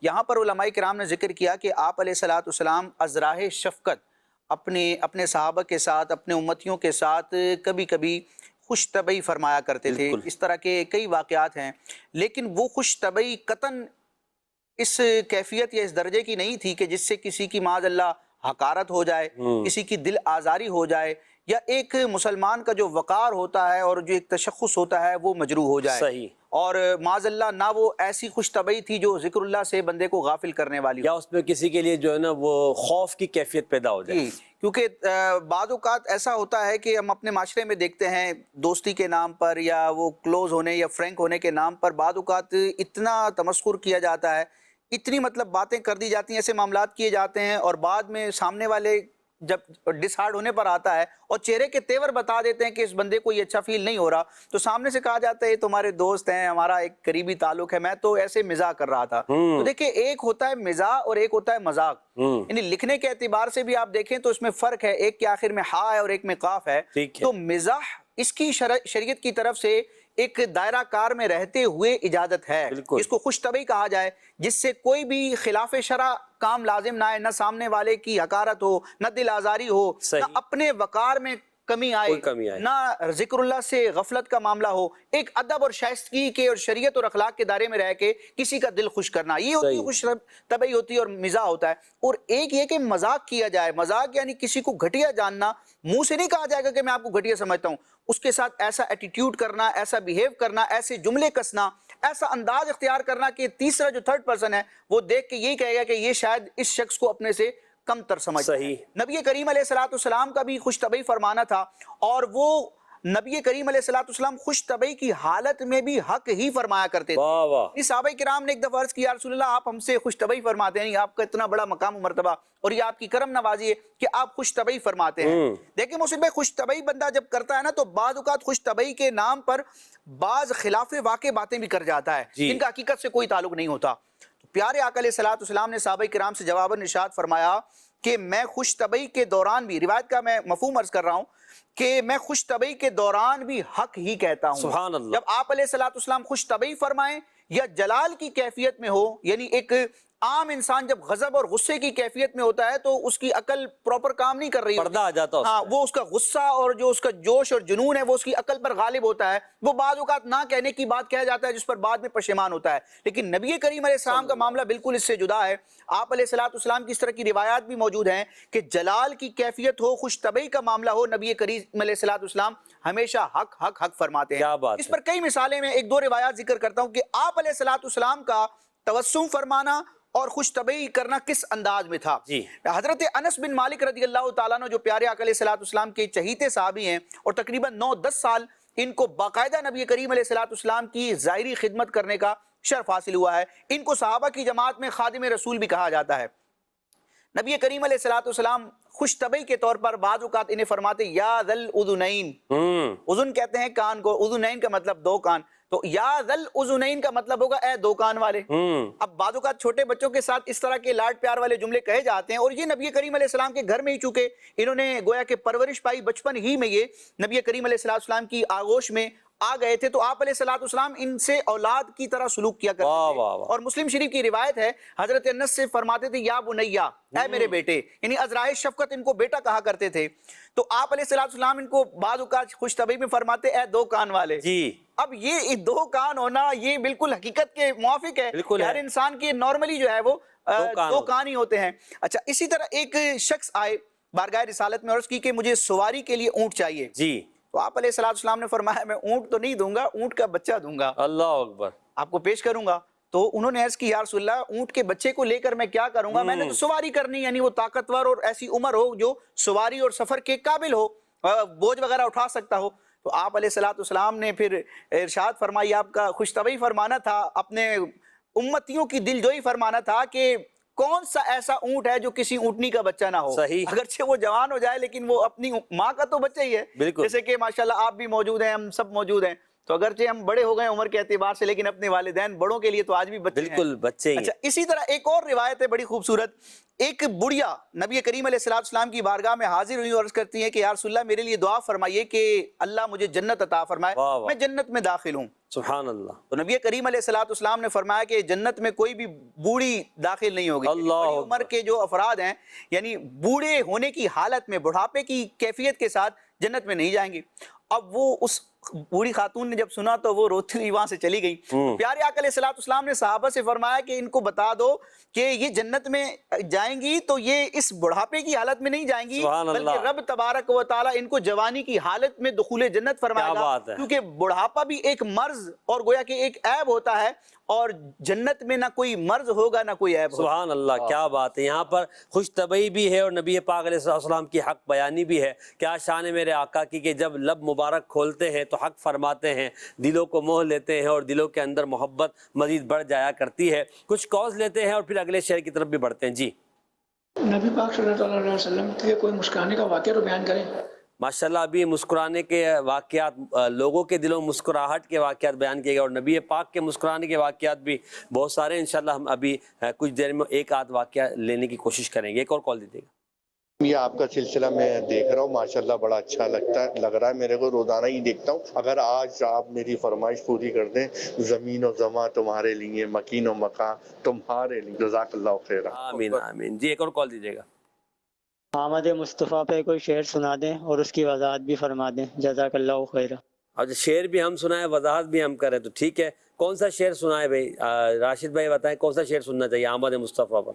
یہاں پر علماء کرام نے ذکر کیا کہ آپ علیہ الصلوۃ والسلام از راہ شفقت اپنے صحابہ کے ساتھ، اپنے امتیوں کے ساتھ کبھی کبھی خوش طبعی فرمایا کرتے تھے. بالکل. اس طرح کے کئی واقعات ہیں، لیکن وہ خوش طبعی قطعاً اس کیفیت یا اس درجے کی نہیں تھی کہ جس سے کسی کی معاذ اللہ حقارت ہو جائے، کسی کی دل آزاری ہو جائے، یا ایک مسلمان کا جو وقار ہوتا ہے اور جو ایک تشخص ہوتا ہے وہ مجروح ہو جائے. صحیح. اور معاذ اللہ نہ وہ ایسی خوش طبعی تھی جو ذکر اللہ سے بندے کو غافل کرنے والی ہو، یا اس میں کسی کے لیے جو ہے نا وہ خوف کی کیفیت پیدا ہو جائے. کیونکہ بعض اوقات ایسا ہوتا ہے کہ ہم اپنے معاشرے میں دیکھتے ہیں دوستی کے نام پر یا وہ کلوز ہونے یا فرینک ہونے کے نام پر بعض اوقات اتنا تمسخر کیا جاتا ہے، اتنی مطلب باتیں کر دی جاتی ہیں، ایسے معاملات کیے جاتے ہیں، اور بعد میں سامنے والے جب ڈس ہارڈ ہونے پر آتا ہے اور چہرے کے تیور بتا دیتے ہیں کہ اس بندے کو یہ اچھا فیل نہیں ہو رہا، تو سامنے سے کہا جاتا ہے یہ تمہارے دوست ہیں، ہمارا ایک قریبی تعلق ہے، میں تو ایسے مزاح کر رہا تھا. تو دیکھیں ایک ہوتا ہے مزاح اور ایک ہوتا ہے مذاق. یعنی لکھنے کے اعتبار سے بھی آپ دیکھیں تو اس میں فرق ہے، ایک کے آخر میں ہا ہے اور ایک میں قاف ہے. تو مزاح اس کی شریعت کی طرف سے ایک دائرہ کار میں رہتے ہوئے اجازت ہے، اس کو خوش طبعی کہا جائے، جس سے کوئی بھی خلاف شرع کام لازم نہ آئے، نہ سامنے والے کی حقارت ہو، نہ دل آزاری ہو، نہ اپنے وقار میں کمی آئے، نہ ذکر اللہ سے غفلت کا معاملہ ہو. ایک ادب اور شائستگی کے اور شریعت اور اخلاق کے دائرے میں رہ کے کسی کا دل خوش کرنا، یہ ہوتی ہے خوش طبعی ہوتی ہے اور مزاح ہوتا ہے. اور ایک یہ کہ مذاق کیا جائے، مذاق یعنی کسی کو گھٹیا جاننا، منہ سے نہیں کہا جائے گا کہ میں آپ کو گھٹیا سمجھتا ہوں، اس کے ساتھ ایسا ایٹیٹیوڈ کرنا، ایسا بیہیو کرنا، ایسے جملے کسنا، ایسا انداز اختیار کرنا کہ تیسرا جو تھرڈ پرسن ہے وہ دیکھ کے یہی کہے گا کہ یہ شاید اس شخص کو اپنے سے کم تر سمجھتا ہے. نبی کریم علیہ الصلوۃ والسلام کا بھی خوش طبعی فرمانا تھا، اور وہ نبی کریم علیہ الصلوۃ والسلام خوش طبعی کی حالت میں بھی حق ہی فرمایا کرتے تھے. صحابہ کرام نے ایک دفعہ عرض کیا، یا رسول اللہ آپ ہم سے خوش طبعی فرماتے ہیں، آپ کا اتنا بڑا مقام و مرتبہ اور یہ آپ کی کرم نوازی ہے کہ آپ خوش طبعی فرماتے ہیں. دیکھیں محسن بھائی، خوش طبعی بندہ جب کرتا ہے نا تو بعض اوقات خوش طبعی کے نام پر بعض خلاف واقع باتیں بھی کر جاتا ہے جن کا حقیقت سے کوئی تعلق نہیں ہوتا. پیارے آقا علیہ الصلوۃ والسلام نے صحابہ کرام سے جواباً ارشاد فرمایا کہ میں خوش طبعی کے دوران بھی، روایت کا میں مفہوم عرض کر رہا ہوں کہ میں خوش طبعی کے دوران بھی حق ہی کہتا ہوں. سبحان اللہ. جب آپ علیہ الصلوۃ والسلام خوش طبعی فرمائیں یا جلال کی کیفیت میں ہو، یعنی ایک عام انسان جب غضب اور غصے کی کیفیت میں ہوتا ہے تو اس کی عقل پراپر کام نہیں کر رہی، پردہ آ جاتا ہے. ہاں، وہ اس کا غصہ اور جو اس کا جوش اور جنون ہے وہ اس کی عقل پر غالب ہوتا ہے، وہ بعض اوقات نہ کہنے کی بات کہہ جاتا ہے جس پر بعد میں پشیمان ہوتا ہے. لیکن نبی کریم علیہ السلام کا معاملہ بالکل اس سے جدا ہے. آپ علیہ الصلوۃ والسلام کی اس طرح کی روایات بھی موجود ہیں کہ جلال کی کیفیت ہو، خوش طبعی کا معاملہ ہو، نبی کریم علیہ الصلوۃ والسلام ہمیشہ حق حق حق فرماتے ہیں. اس پر کئی مثالیں میں ایک دو روایات ذکر کرتا ہوں کہ آپ علیہ الصلوۃ والسلام کا تبسم فرمانا اور خوش طبعی کرنا کس انداز میں تھا. حضرت انس بن مالک رضی اللہ تعالیٰ عنہ جو پیارے آقا علیہ الصلوۃ والسلام کے چہیتے صحابی ہیں اور تقریباً 9-10 سال ان کو باقاعدہ نبی کریم علیہ الصلوۃ والسلام کی ظاہری خدمت کرنے کا شرف حاصل ہوا ہے. ان کو صحابہ کی جماعت میں خادم رسول بھی کہا جاتا ہے. نبی کریم علیہ الصلوۃ والسلام خوش طبعی کے طور پر بعض اوقات انہیں فرماتے یا ذل اذنین، اذن کہتے ہیں کان کو، اذنین کا مطلب دو کان، تو یا ذل اذنین کا مطلب ہوگا اے دو کان والے۔ اب بعض اوقات چھوٹے بچوں کے ساتھ اس طرح کے لاڈ پیار والے جملے کہے جاتے ہیں، اور یہ نبی کریم علیہ السلام کے گھر میں ہی چونکہ انہوں نے گویا کہ پرورش پائی، بچپن ہی میں یہ نبی کریم علیہ السلام کی آغوش میں آ گئے تھے، تو آپ علیہ السلام ان سے اولاد کی طرح سلوک کیا کرتے تھے۔ اور مسلم شریف کی روایت ہے، حضرت انس سے فرماتے تھے یا بنیا، اے میرے بیٹے، یعنی عذرائے شفقت ان کو بیٹا کہا کرتے تھے۔ تو آپ علیہ السلام ان کو بعض اوقات خوش طبعی میں فرماتے اے دو کان والے۔ اب یہ دو کان ہونا یہ بالکل حقیقت کے موافق ہے کہ ہر انسان کی نارملی جو ہے وہ دو کان ہی ہوتے ہیں۔ اچھا، اسی طرح ایک شخص آئے بارگاہ رسالت میں عرض کی کہ مجھے سواری کے لیے اونٹ چاہیے، تو آپ علیہ السلام نے فرمایا میں اونٹ تو نہیں دوں گا، اونٹ کا بچہ دوں گا، اللہ اکبر، آپ کو پیش کروں گا۔ تو انہوں نے عرض کی یا رسول اللہ، اونٹ کے بچے کو لے کر میں کیا کروں گا، میں نے تو سواری کرنی، یعنی وہ طاقتور اور ایسی عمر ہو جو سواری اور سفر کے قابل ہو، بوجھ وغیرہ اٹھا سکتا ہو۔ تو آپ علیہ السلام نے پھر ارشاد فرمائی، آپ کا خوش طبعی فرمانا تھا، اپنے امتیوں کی دلجوئی فرمانا تھا کہ کون سا ایسا اونٹ ہے جو کسی اونٹنی کا بچہ نہ ہو، اگرچہ وہ جوان ہو جائے لیکن وہ اپنی ماں کا تو بچہ ہی ہے، جیسے کہ ماشاءاللہ آپ بھی موجود ہیں، ہم سب موجود ہیں، تو اگرچہ ہم بڑے ہو گئے عمر کے اعتبار سے لیکن اپنے والدین بڑوں کے لیے تو آج بھی بچے ہیں، بالکل بچے ہی۔ اچھا، اسی طرح ایک اور روایت ہے بڑی خوبصورت، ایک بڑھیا نبی کریم علیہ السلام کی بارگاہ میں حاضر ہوئی اور عرض کرتی ہیں کہ یا رسول اللہ میرے لیے دعا فرمائیے کہ اللہ مجھے جنت عطا فرمائے، میں جنت میں داخل ہوں۔ سبحان اللہ۔ تو نبی کریم علیہ السلام نے فرمایا کہ جنت میں کوئی بھی بوڑھی داخل نہیں ہوگی، بڑی عمر کے جو افراد ہیں یعنی بوڑھے ہونے کی حالت میں، بڑھاپے کی کیفیت کے ساتھ جنت میں نہیں جائیں گے۔ اب وہ اس بوڑھی خاتون نے جب سنا تو وہ روتی ہوئی وہاں سے چلی گئی۔ پیارے آقا علیہ السلام نے صحابہ سے فرمایا کہ ان کو بتا دو کہ یہ جنت میں جائیں گی تو یہ اس بڑھاپے کی حالت میں نہیں جائیں گی، بلکہ رب تبارک و تعالیٰ ان کو جوانی کی حالت میں دخول جنت فرمائے گا، کیونکہ بڑھاپا بھی ایک مرض اور گویا کہ ایک عیب ہوتا ہے، اور جنت میں نہ کوئی مرض ہوگا نہ کوئی عیب ہوگا۔ سبحان اللہ، کیا بات ہے، یہاں پر خوش طبعی بھی ہے اور نبی پاک علیہ السلام کی حق بیانی بھی ہے۔ کیا شان ہے میرے آقا کی کہ جب لب مبارک کھولتے ہیں تو حق فرماتے ہیں، دلوں کو موہ لیتے ہیں اور دلوں کے اندر محبت مزید بڑھ جایا کرتی ہے۔ کچھ کالز لیتے ہیں اور پھر اگلے شعر کی طرف بھی بڑھتے ہیں۔ جی، نبی پاک صلی اللہ علیہ وسلم کے کوئی مسکرانے کا واقعہ تو بیان کریں۔ ماشاءاللہ، ابھی مسکرانے کے واقعات، لوگوں کے دلوں مسکراہٹ کے واقعات بیان کیے گئے، اور نبی پاک کے مسکرانے کے واقعات بھی بہت سارے ہیں۔ انشاءاللہ ہم ابھی کچھ دیر میں ایک آدھ واقعہ لینے کی کوشش کریں گے۔ ایک اور کال دیجیے گا۔ یہ آپ کا سلسلہ میں دیکھ رہا ہوں، ماشاءاللہ بڑا اچھا لگ رہا ہے میرے کو، روزانہ ہی دیکھتا ہوں۔ اگر آج آپ میری فرمائش پوری کر دیں، زمین و زماں تمہارے لیے، مکین و مکان تمہارے لیے، جزاک اللہ خیر۔ آمین آمین۔ جی، ایک اور کال دیجیے گا۔ آمد مصطفیٰ پہ کوئی شعر سنا دیں اور اس کی وضاحت بھی فرما دیں، جزاک اللہ خیر۔ اور شعر بھی ہم سنائیں، وضاحت بھی ہم کریں، تو ٹھیک ہے، کون سا شعر سنائے بھائی؟ راشد بھائی بتائیں کون سا شعر سننا چاہیے آمد مصطفیٰ پر؟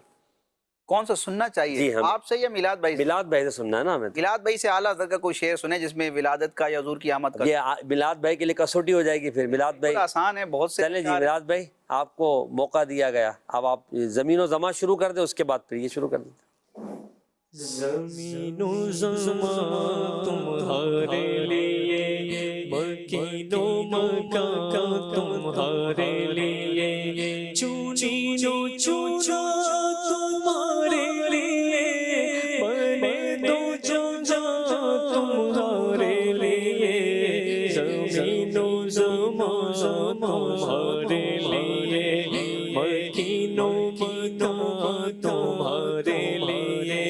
کون سا سننا چاہیے؟ جی، آپ سے یا میلاد بھائی سے؟ میلاد بھائی سے سننا ہے نا ہمیں۔ میلاد بھائی سے اعلیٰ حضرت کا کوئی شعر سنیں جس میں ولادت کا یا حضور کی آمد کا۔ یہ میلاد بھائی کے لیے کسوٹی ہو جائے گی پھر۔ میلاد بھائی آسان ہے، بہت سے۔ چلیں جی، میلاد بھائی آپ کو موقع دیا گیا، اب آپ زمین و زماں شروع کر دیں، اس کے بعد پھر یہ شروع کر دیں۔ زمین و زمان تمہارے لیے، مکین و مکان تمہارے لیے، چونی و چونا تمہارے لیے، بنے دو جہاں تمہارے لیے، زمین و زمان تمہارے لیے، مکین و مکان تمہارے لیے،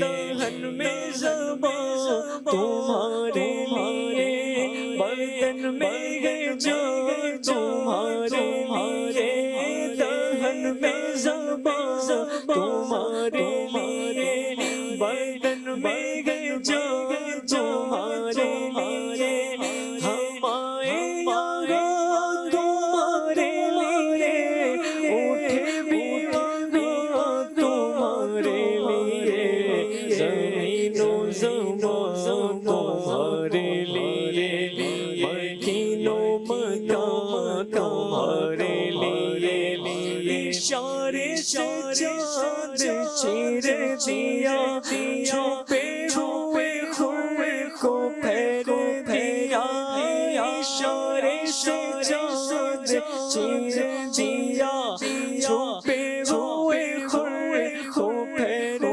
دہن میں زبان تمہارے لیے، بدن میں ہے جان تمہارے لیے، دہن میں زبان تمہارے لیے، بدن میں ہے جان تمہارے لیے، ہم آئے یہاں تمہارے لیے، اٹھے بھی وہاں تمہارے لیے، زمین و زمان تمہارے لیے، مکین و مکان تمہارے لیے، اشارے سے چاند چیر دیا، چھپے ہوئے خوے کو پھیر دیا، اشارے سے چاند چیر دیا، چھپے ہوئے خوے کو پھیر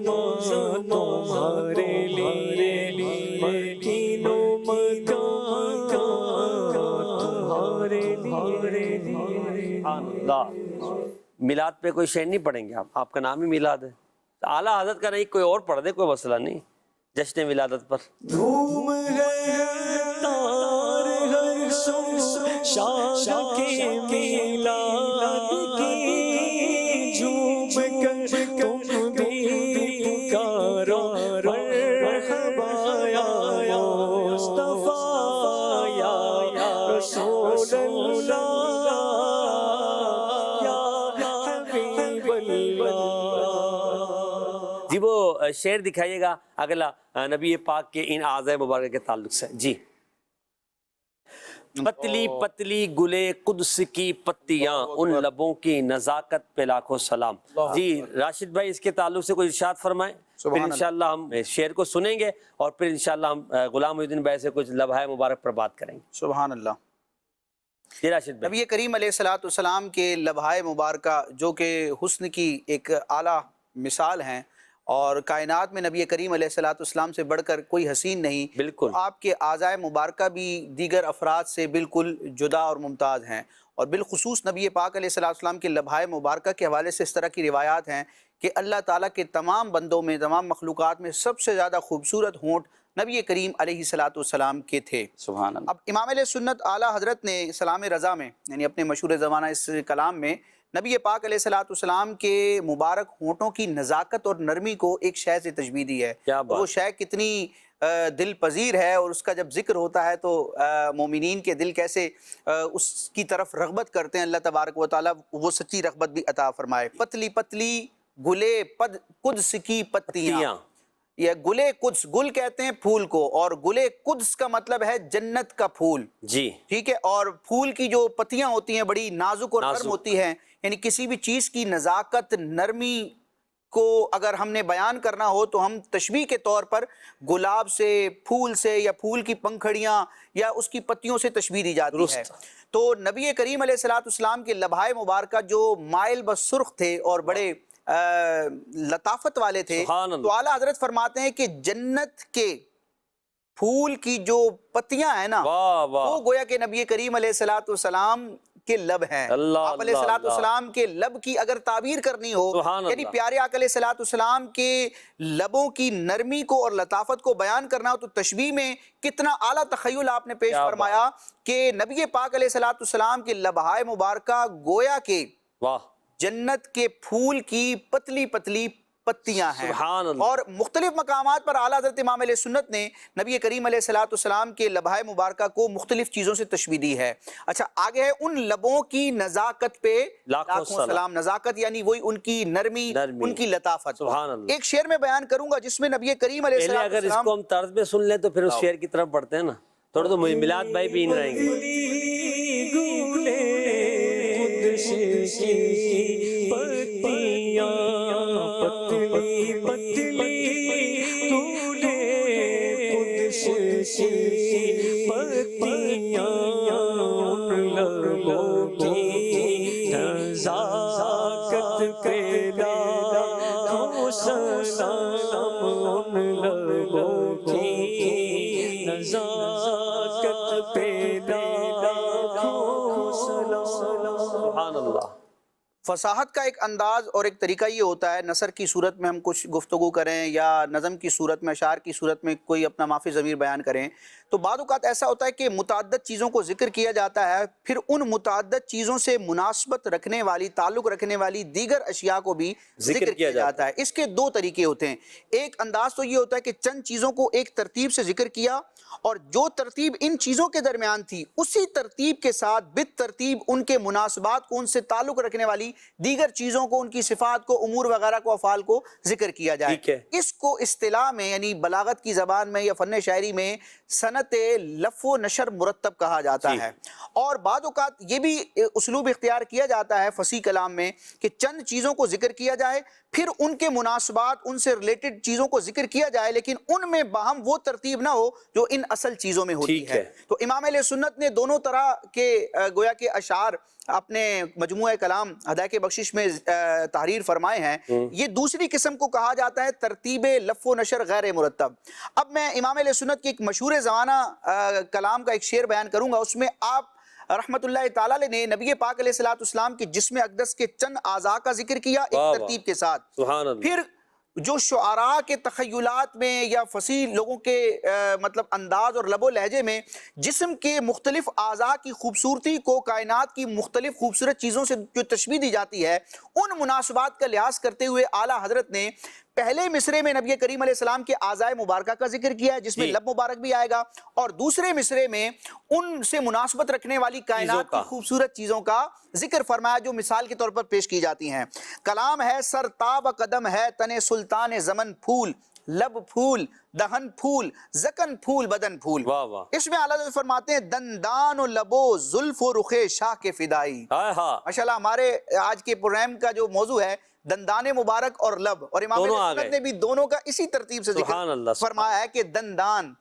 تمہارے لیے مکین و مکان تمہارے لیے۔ اللہ، میلاد پہ کوئی شعر نہیں پڑھیں گے آپ کا نام ہی میلاد ہے، اعلیٰ حضرت کا نہیں، کوئی اور پڑھ دے، کوئی مسئلہ نہیں، جشن ولادت پر۔ دھوم گئے تار ہر سو شاہ کے میلاد کی، جھوم کر تم بھی پکارو مرحبا یا مصطفیٰ یا رسول اللہ یا حبیب اللہ۔ جی وہ شعر دکھائیے گا اگلا نبی پاک کے ان اعضاء مبارکہ کے تعلق سے۔ جی، پتلی پتلی گلے قدس کی پتیاں، ان لبوں کی نزاکت پہ لاکھوں سلام۔ جی راشد بھائی، اس کے تعلق سے کوئی ارشاد فرمائیں، پھر انشاءاللہ ہم شعر کو سنیں گے اور پھر انشاءاللہ ہم غلام محی الدین بھائی سے کچھ لمحہ مبارک پر بات کریں گے۔ سبحان اللہ۔ جی راشد بھائی۔ نبی کریم علیہ السلام کے لمحہ مبارکہ جو کہ حسن کی ایک اعلیٰ مثال ہیں، اور کائنات میں نبی کریم علیہ السلام سے بڑھ کر کوئی حسین نہیں، بالکل۔ آپ کے اعضائے مبارکہ بھی دیگر افراد سے بالکل جدا اور ممتاز ہیں، اور بالخصوص نبی پاک علیہ السلام کے لمحہ مبارکہ کے حوالے سے اس طرح کی روایات ہیں کہ اللہ تعالیٰ کے تمام بندوں میں، تمام مخلوقات میں سب سے زیادہ خوبصورت ہونٹ نبی کریم علیہ السلام کے تھے۔ سبحان اللہ۔ اب امام علیہ سنت اعلیٰ حضرت نے سلام رضا میں، یعنی اپنے مشہور زمانہ اس کلام میں، نبی پاک علیہ السلام کے مبارک ہونٹوں کی نزاکت اور نرمی کو ایک شے سے تشبیہ دی ہے۔ کیا وہ شے کتنی دل پذیر ہے، اور اس کا جب ذکر ہوتا ہے تو مومنین کے دل کیسے اس کی طرف رغبت کرتے ہیں، اللہ تبارک و تعالیٰ وہ سچی رغبت بھی عطا فرمائے۔ پتلی پتلی گلے قدس کی پتیاں، یہ گلے قدس، گل کہتے ہیں پھول کو، اور گلے قدس کا مطلب ہے جنت کا پھول، جی ٹھیک ہے۔ اور پھول کی جو پتیاں ہوتی ہیں بڑی نازک اور نرم ہوتی ہیں، یعنی کسی بھی چیز کی نزاکت، نرمی کو اگر ہم نے بیان کرنا ہو تو ہم تشبیہ کے طور پر گلاب سے، پھول سے، یا پھول کی پنکھڑیاں یا اس کی پتیوں سے تشبیہ دی جاتی ہے۔ تو نبی کریم علیہ السلام کے لمحہ مبارکہ جو مائل بس سرخ تھے اور بڑے لطافت والے تھے، تو اعلیٰ حضرت فرماتے ہیں کہ جنت کے پھول کی جو پتیاں ہیں نا، وہ گویا کہ نبی کریم علیہ السلام کے لب ہیں۔ آپ علیہ السلام کے لب کی اگر تعبیر کرنی ہو، یعنی پیارے آقا علیہ السلام کے لبوں کی نرمی کو اور لطافت کو بیان کرنا ہو، تو تشبیہ میں کتنا اعلیٰ تخیل آپ نے پیش فرمایا کہ نبی پاک علیہ السلام کے لمحہ مبارکہ گویا کہ جنت کے پھول کی پتلی پتلی پتیاں ہیں۔ اور مختلف مقامات پر اعلیٰ حضرت امام علیہ سنت نے نبی کریم علیہ السلام کے لمحہ مبارکہ کو مختلف چیزوں سے تشبیہ دی ہے۔ اچھا، آگے ہے ان لبوں کی نزاکت پہ لاکھوں سلام۔ نزاکت یعنی وہی ان کی نرمی، ان کی لطافت۔ ایک شعر میں بیان کروں گا جس میں نبی کریم علیہ السلام، اگر اس کو ہم طرز میں سن لیں تو پھر اس شعر کی طرف بڑھتے ہیں نا، تھوڑا تو میلاد بھائی بھی ان رہیں گے۔ پتیاں پتلی پتلی گلے قدس کی پتیاں، ان لبوں کی نزاکت پہ لاکھوں سلام، ان لبوں کی نزاکت پہ لاکھوں سلام۔ سبحان اللہ۔ فصاحت کا ایک انداز اور ایک طریقہ یہ ہوتا ہے، نثر کی صورت میں ہم کچھ گفتگو کریں یا نظم کی صورت میں، اشعار کی صورت میں کوئی اپنا مافی ضمیر بیان کریں، تو بعض اوقات ایسا ہوتا ہے کہ متعدد چیزوں کو ذکر کیا جاتا ہے، پھر ان متعدد چیزوں سے مناسبت رکھنے والی، تعلق رکھنے والی دیگر اشیاء کو بھی ذکر کیا جاتا ہے۔ اس کے دو طریقے ہوتے ہیں۔ ایک انداز تو یہ ہوتا ہے کہ چند چیزوں کو ایک ترتیب سے ذکر کیا، اور جو ترتیب ان چیزوں کے درمیان تھی اسی ترتیب کے ساتھ بالترتیب ان کے مناسبات کو، ان سے تعلق رکھنے والی دیگر چیزوں کو، ان کی صفات کو، امور وغیرہ کو، افعال کو ذکر کیا جائے۔ اس کو اصطلاح میں، یعنی بلاغت کی زبان میں یا فن شاعری میں صنعت لف و نشر مرتب کہا جاتا ہے. اور بعض اوقات یہ بھی اسلوب اختیار کیا جاتا ہے فصیح کلام میں کہ چند چیزوں کو ذکر کیا جائے، پھر ان کے مناسبات، ان سے ریلیٹڈ چیزوں کو ذکر کیا جائے، لیکن ان میں باہم وہ ترتیب نہ ہو جو ان اصل چیزوں میں ہوتی ہے. تو امام اہل سنت نے دونوں طرح کے گویا کے اشعار اپنے مجموعہ کلام ہدایت بخشش میں تحریر فرمائے ہیں. یہ دوسری قسم کو کہا جاتا ہے ترتیب لف و نشر غیر مرتب. اب میں امام اہل سنت کی ایک مشہور زمانہ کلام کا ایک شعر بیان کروں گا. اس میں آپ رحمت اللہ تعالیٰ نے نبی پاک علیہ السلام کے جسم اقدس کے چند اعضاء کا ذکر کیا ایک ترتیب کے ساتھ. پھر جو شعراء کے تخیلات میں یا فصیح لوگوں کے مطلب انداز اور لب و لہجے میں جسم کے مختلف اعضاء کی خوبصورتی کو کائنات کی مختلف خوبصورت چیزوں سے جو تشبیہ دی جاتی ہے، ان مناسبات کا لحاظ کرتے ہوئے اعلیٰ حضرت نے پہلے مصرے میں نبی کریم علیہ السلام کے اعضائے مبارکہ کا ذکر کیا ہے جس میں لب مبارک بھی آئے گا، اور دوسرے مصرے میں ان سے مناسبت رکھنے والی کائنات کی خوبصورت چیزوں کا ذکر فرمایا جو مثال کے طور پر پیش کی جاتی ہیں. کلام ہے سر تاب قدم ہے تن سلطان زمن پھول، لب پھول دہن پھول زکن پھول بدن پھول. اس میں اعلیٰ حضرت فرماتے ہیں دندان و لبو زلف و رخ شاہ کے فدائی. ماشاءاللہ ہمارے آج کے پروگرام کا جو موضوع ہے دندان مبارک اور لب، اور امام سنت نے بھی دونوں کا اسی ترتیب سے ذکر فرمایا ہے کہ دندان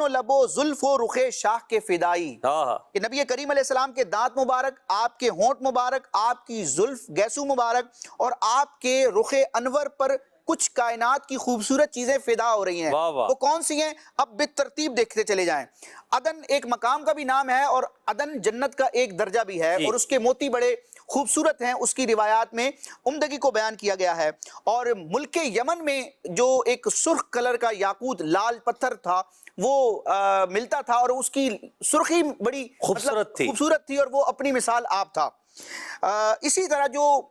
و لب و زلف و رخ شاہ کے فدائی، کہ نبی کریم علیہ السلام کے دانت مبارک، آپ کے ہونٹ مبارک، آپ کی زلف گیسو مبارک اور آپ کے رخ انور پر کچھ کائنات کی خوبصورت چیزیں فدا ہو رہی ہیں. وہ کون سی ہیں؟ اب بالترتیب دیکھتے چلے جائیں. عدن ایک مقام کا بھی نام ہے اور عدن جنت کا ایک درجہ بھی ہے، اور اس کے موتی بڑے خوبصورت ہیں. اس کی روایات میں عمدگی کو بیان کیا گیا ہے. اور ملک یمن میں جو ایک سرخ کلر کا یاقوت لال پتھر تھا وہ ملتا تھا، اور اس کی سرخی بڑی خوبصورت تھی اور وہ اپنی مثال آپ تھا. اسی طرح جو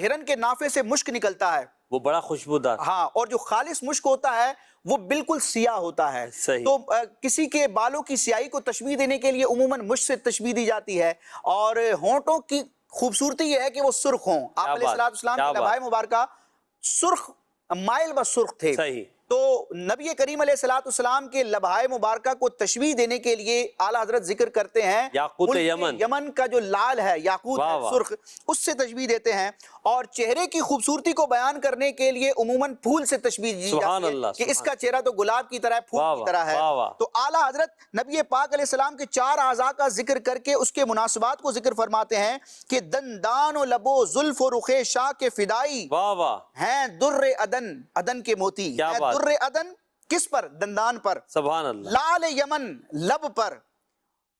ہرن کے نافے سے مشک نکلتا ہے وہ بڑا خوشبودار، ہاں، اور جو خالص مشک ہوتا ہے وہ بالکل سیاہ ہوتا ہے. تو کسی کے بالوں کی سیاہی کو تشبیہ دینے کے لیے عموماً مشک سے تشبیہ دی جاتی ہے. اور ہونٹوں کی خوبصورتی یہ ہے کہ وہ سرخ ہوں. آپ علیہ السلام کے لبائے مبارکہ سرخ مائل بس سرخ تھے. تو نبی کریم علیہ السلام کے لبائے مبارکہ کو تشبیہ دینے کے لیے اعلیٰ حضرت ذکر کرتے ہیں یاقوت یمن کا جو لال ہے، یاقوت ہے سرخ، اس سے تشبیہ دیتے ہیں. اور چہرے کی خوبصورتی کو بیان کرنے کے لیے عموماً پھول سے تشبیہ دی جاتی ہے کہ اس کا چہرہ تو گلاب کی طرح ہے، پھول کی طرح ہے. تو اعلیٰ حضرت نبی پاک علیہ السلام کے 4 اعضاء کا ذکر کر کے اس کے مناسبات کو ذکر فرماتے ہیں کہ دندان و لب و زلف و رخ شاہ کے فدائی ہیں در عدن، عدن کے موتی ہیں در عدن. کس پر؟ دندان پر. سبحان اللہ. لال یمن لب پر،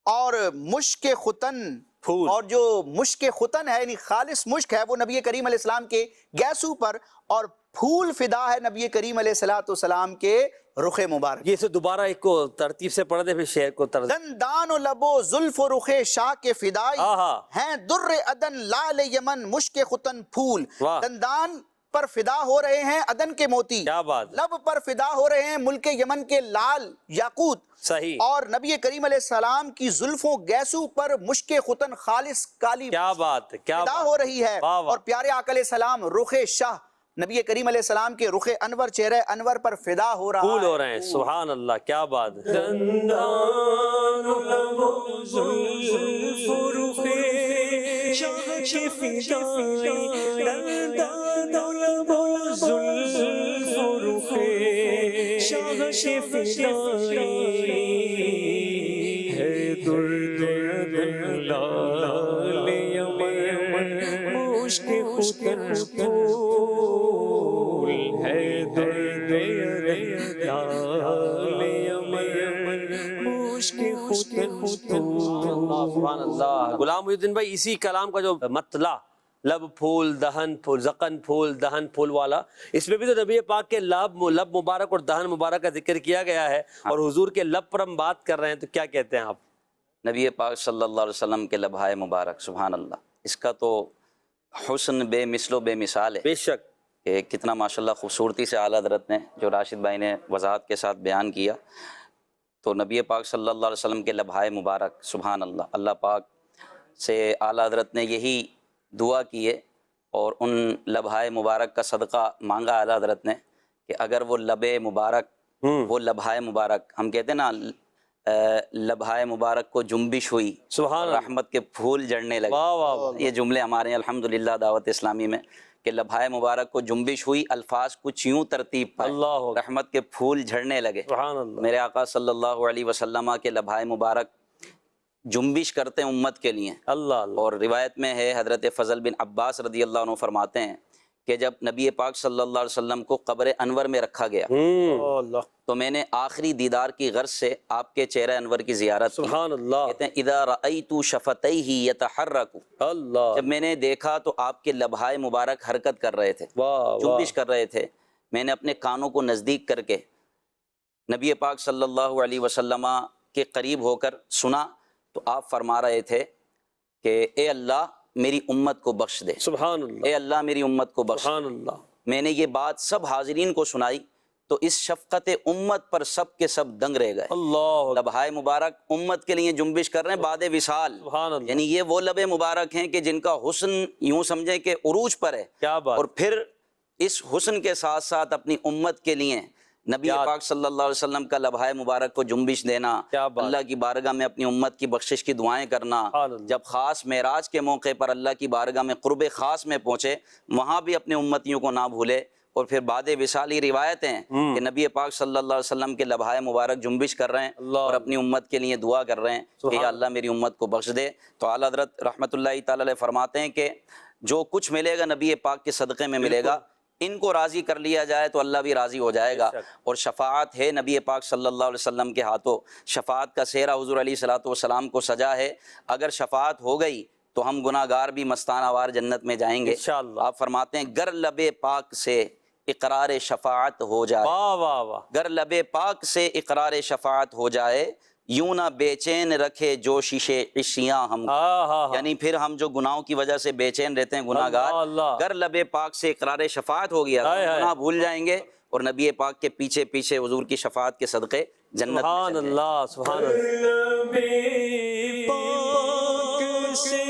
اور مشک ختن، اور جو مشک ختن ہے یعنی خالص مشک ہے وہ نبی کریم علیہ السلام کے گیسو پر، اور پھول فدا ہے نبی کریم علیہ السلام کے رخ مبارک. یہ سے دوبارہ ایک کو ترتیب سے پڑھ دے پھر شعر کو دندان و لب و زلف و رخ شاہ کے فدائی ہیں در عدن لال یمن مشک ختن پھول. دندان پر فدا ہو رہے ہیں عدن کے موتی، لب پر فدا ہو رہے ہیں ملک یمن کے لال یاقوت، اور نبی کریم علیہ السلام کی زلفوں گیسو پر مشک ختن خالص کالی فدا ہو رہی ہے. اور پیارے آقا علیہ السلام رخ شاہ نبی کریم علیہ السلام کے رخ انور، چہرہ انور پر فدا ہو رہا پھول ہو رہے ہیں. سبحان اللہ، کیا بات ہے. دندان و لب و زلف و رخ شاہ کے فدائی، دندان و لب و زلف و رخ شاہ کے فدائی، ہے درد عدن لال یمن مشک ختن پھول، ہے درد عدن لال یمن مشک ختن پھول. سبحان اللہ. غلام محی الدین بھائی، اسی کلام کا جو مطلع لب پھول دہن پھول زقن پھول دہن پھول والا، اس میں بھی تو نبی پاک کے لب مبارک اور دہن مبارک کا ذکر کیا گیا ہے، اور حضور کے لب پر ہم بات کر رہے ہیں، تو کیا کہتے ہیں آپ؟ نبی پاک صلی اللہ علیہ وسلم کے لبھائے مبارک، سبحان اللہ، اس کا تو حسن بے مثل و بے مثال ہے. بے شک. کتنا ماشاءاللہ خوبصورتی سے اعلیٰ حضرت نے، جو راشد بھائی نے وضاحت کے ساتھ بیان کیا. تو نبی پاک صلی اللہ علیہ وسلم کے لبھائے مبارک، سبحان اللہ، اللہ پاک سے اعلیٰ حضرت نے یہی دعا کی ہے اور ان لبھائے مبارک کا صدقہ مانگا اعلیٰ حضرت نے کہ اگر وہ لب مبارک وہ لبھائے مبارک، ہم کہتے ہیں نا لبھائے مبارک کو جنبش ہوئی، سبحان اللہ، رحمت کے پھول جڑنے لگے، واہ واہ واہ، یہ جملے ہمارے ہیں الحمدللہ دعوت اسلامی میں، کہ لبھائے مبارک کو جنبش ہوئی، الفاظ کچھ یوں ترتیب پائے، اللہ اکبر، رحمت کے پھول جھڑنے لگے۔ سبحان اللہ، میرے آقا صلی اللہ علیہ وسلم کے لبھائے مبارک جنبش کرتے ہیں امت کے لیے۔ اللہ اللہ، اور روایت میں ہے حضرت فضل بن عباس رضی اللہ عنہ فرماتے ہیں کہ جب نبی پاک صلی اللہ علیہ وسلم کو قبر انور میں رکھا گیا اللہ، تو میں نے آخری دیدار کی غرض سے آپ کے چہرہ انور کی زیارت کی۔ سبحان اللہ، کہتے ہیں اذا رأیت شفتیہ یتحرک، اللہ، جب میں نے دیکھا تو آپ کے لبھائے مبارک حرکت کر رہے تھے، واہ واہ، جنبش کر رہے تھے۔ میں نے اپنے کانوں کو نزدیک کر کے نبی پاک صلی اللہ علیہ وسلم کے قریب ہو کر سنا تو آپ فرما رہے تھے کہ اے اللہ میری امت کو بخش دے، سبحان اللہ، اے اللہ میری امت کو بخش دے۔ سبحان اللہ، میں نے یہ بات سب حاضرین کو سنائی تو اس شفقت امت پر سب کے سب دنگ رہ گئے۔ اللہ، لبھائے مبارک امت کے لیے جنبش کر رہے ہیں بعد وصال، سبحان اللہ، یعنی یہ وہ لب مبارک ہیں کہ جن کا حسن یوں سمجھیں کہ عروج پر ہے، کیا بات، اور پھر اس حسن کے ساتھ ساتھ اپنی امت کے لیے نبی پاک صلی اللہ علیہ وسلم کا لبھائے مبارک کو جنبش دینا، کیا بات، اللہ کی بارگاہ میں اپنی امت کی بخشش کی دعائیں کرنا، سبحان اللہ، جب خاص معراج کے موقع پر اللہ کی بارگاہ میں قرب خاص میں پہنچے وہاں بھی اپنے امتیوں کو نہ بھولے، اور پھر بعد وصالی روایتیں کہ نبی پاک صلی اللہ علیہ وسلم کے لبھائے مبارک جنبش کر رہے ہیں اللہ، اور اپنی امت کے لیے دعا کر رہے ہیں کہ یا اللہ میری امت کو بخش دے۔ تو اعلیٰ حضرت رحمۃ اللہ تعالی علیہ فرماتے ہیں کہ جو کچھ ملے گا نبی پاک کے صدقے میں ملے گا، ان کو راضی کر لیا جائے تو اللہ بھی راضی ہو جائے گا۔ اور شفاعت ہے نبی پاک صلی اللہ علیہ وسلم کے ہاتھوں، شفاعت کا سہرا حضور علیہ الصلوۃ والسلام کو سجا ہے، اگر شفاعت ہو گئی تو ہم گناہ گار بھی مستانہ وار جنت میں جائیں گے۔ انشاءاللہ، آپ فرماتے ہیں گر لب پاک سے اقرار شفاعت ہو جائے، واہ واہ واہ، گر لب پاک سے اقرار شفاعت ہو جائے، یوں نہ بے چین رکھے جوشش عشیاں ہم، ہاں ہاں، یعنی پھر ہم جو گناہوں کی وجہ سے بے چین رہتے ہیں گناہ گار، اللہ، گر لب پاک سے اقرار شفاعت ہو گیا تو ہائے ہائے، گناہ بھول جائیں گے اور نبی پاک کے پیچھے پیچھے حضور کی شفاعت کے صدقے جنت میں سبحان چلے جائیں۔ اللہ، سبحان اللہ، لبِ پاک سے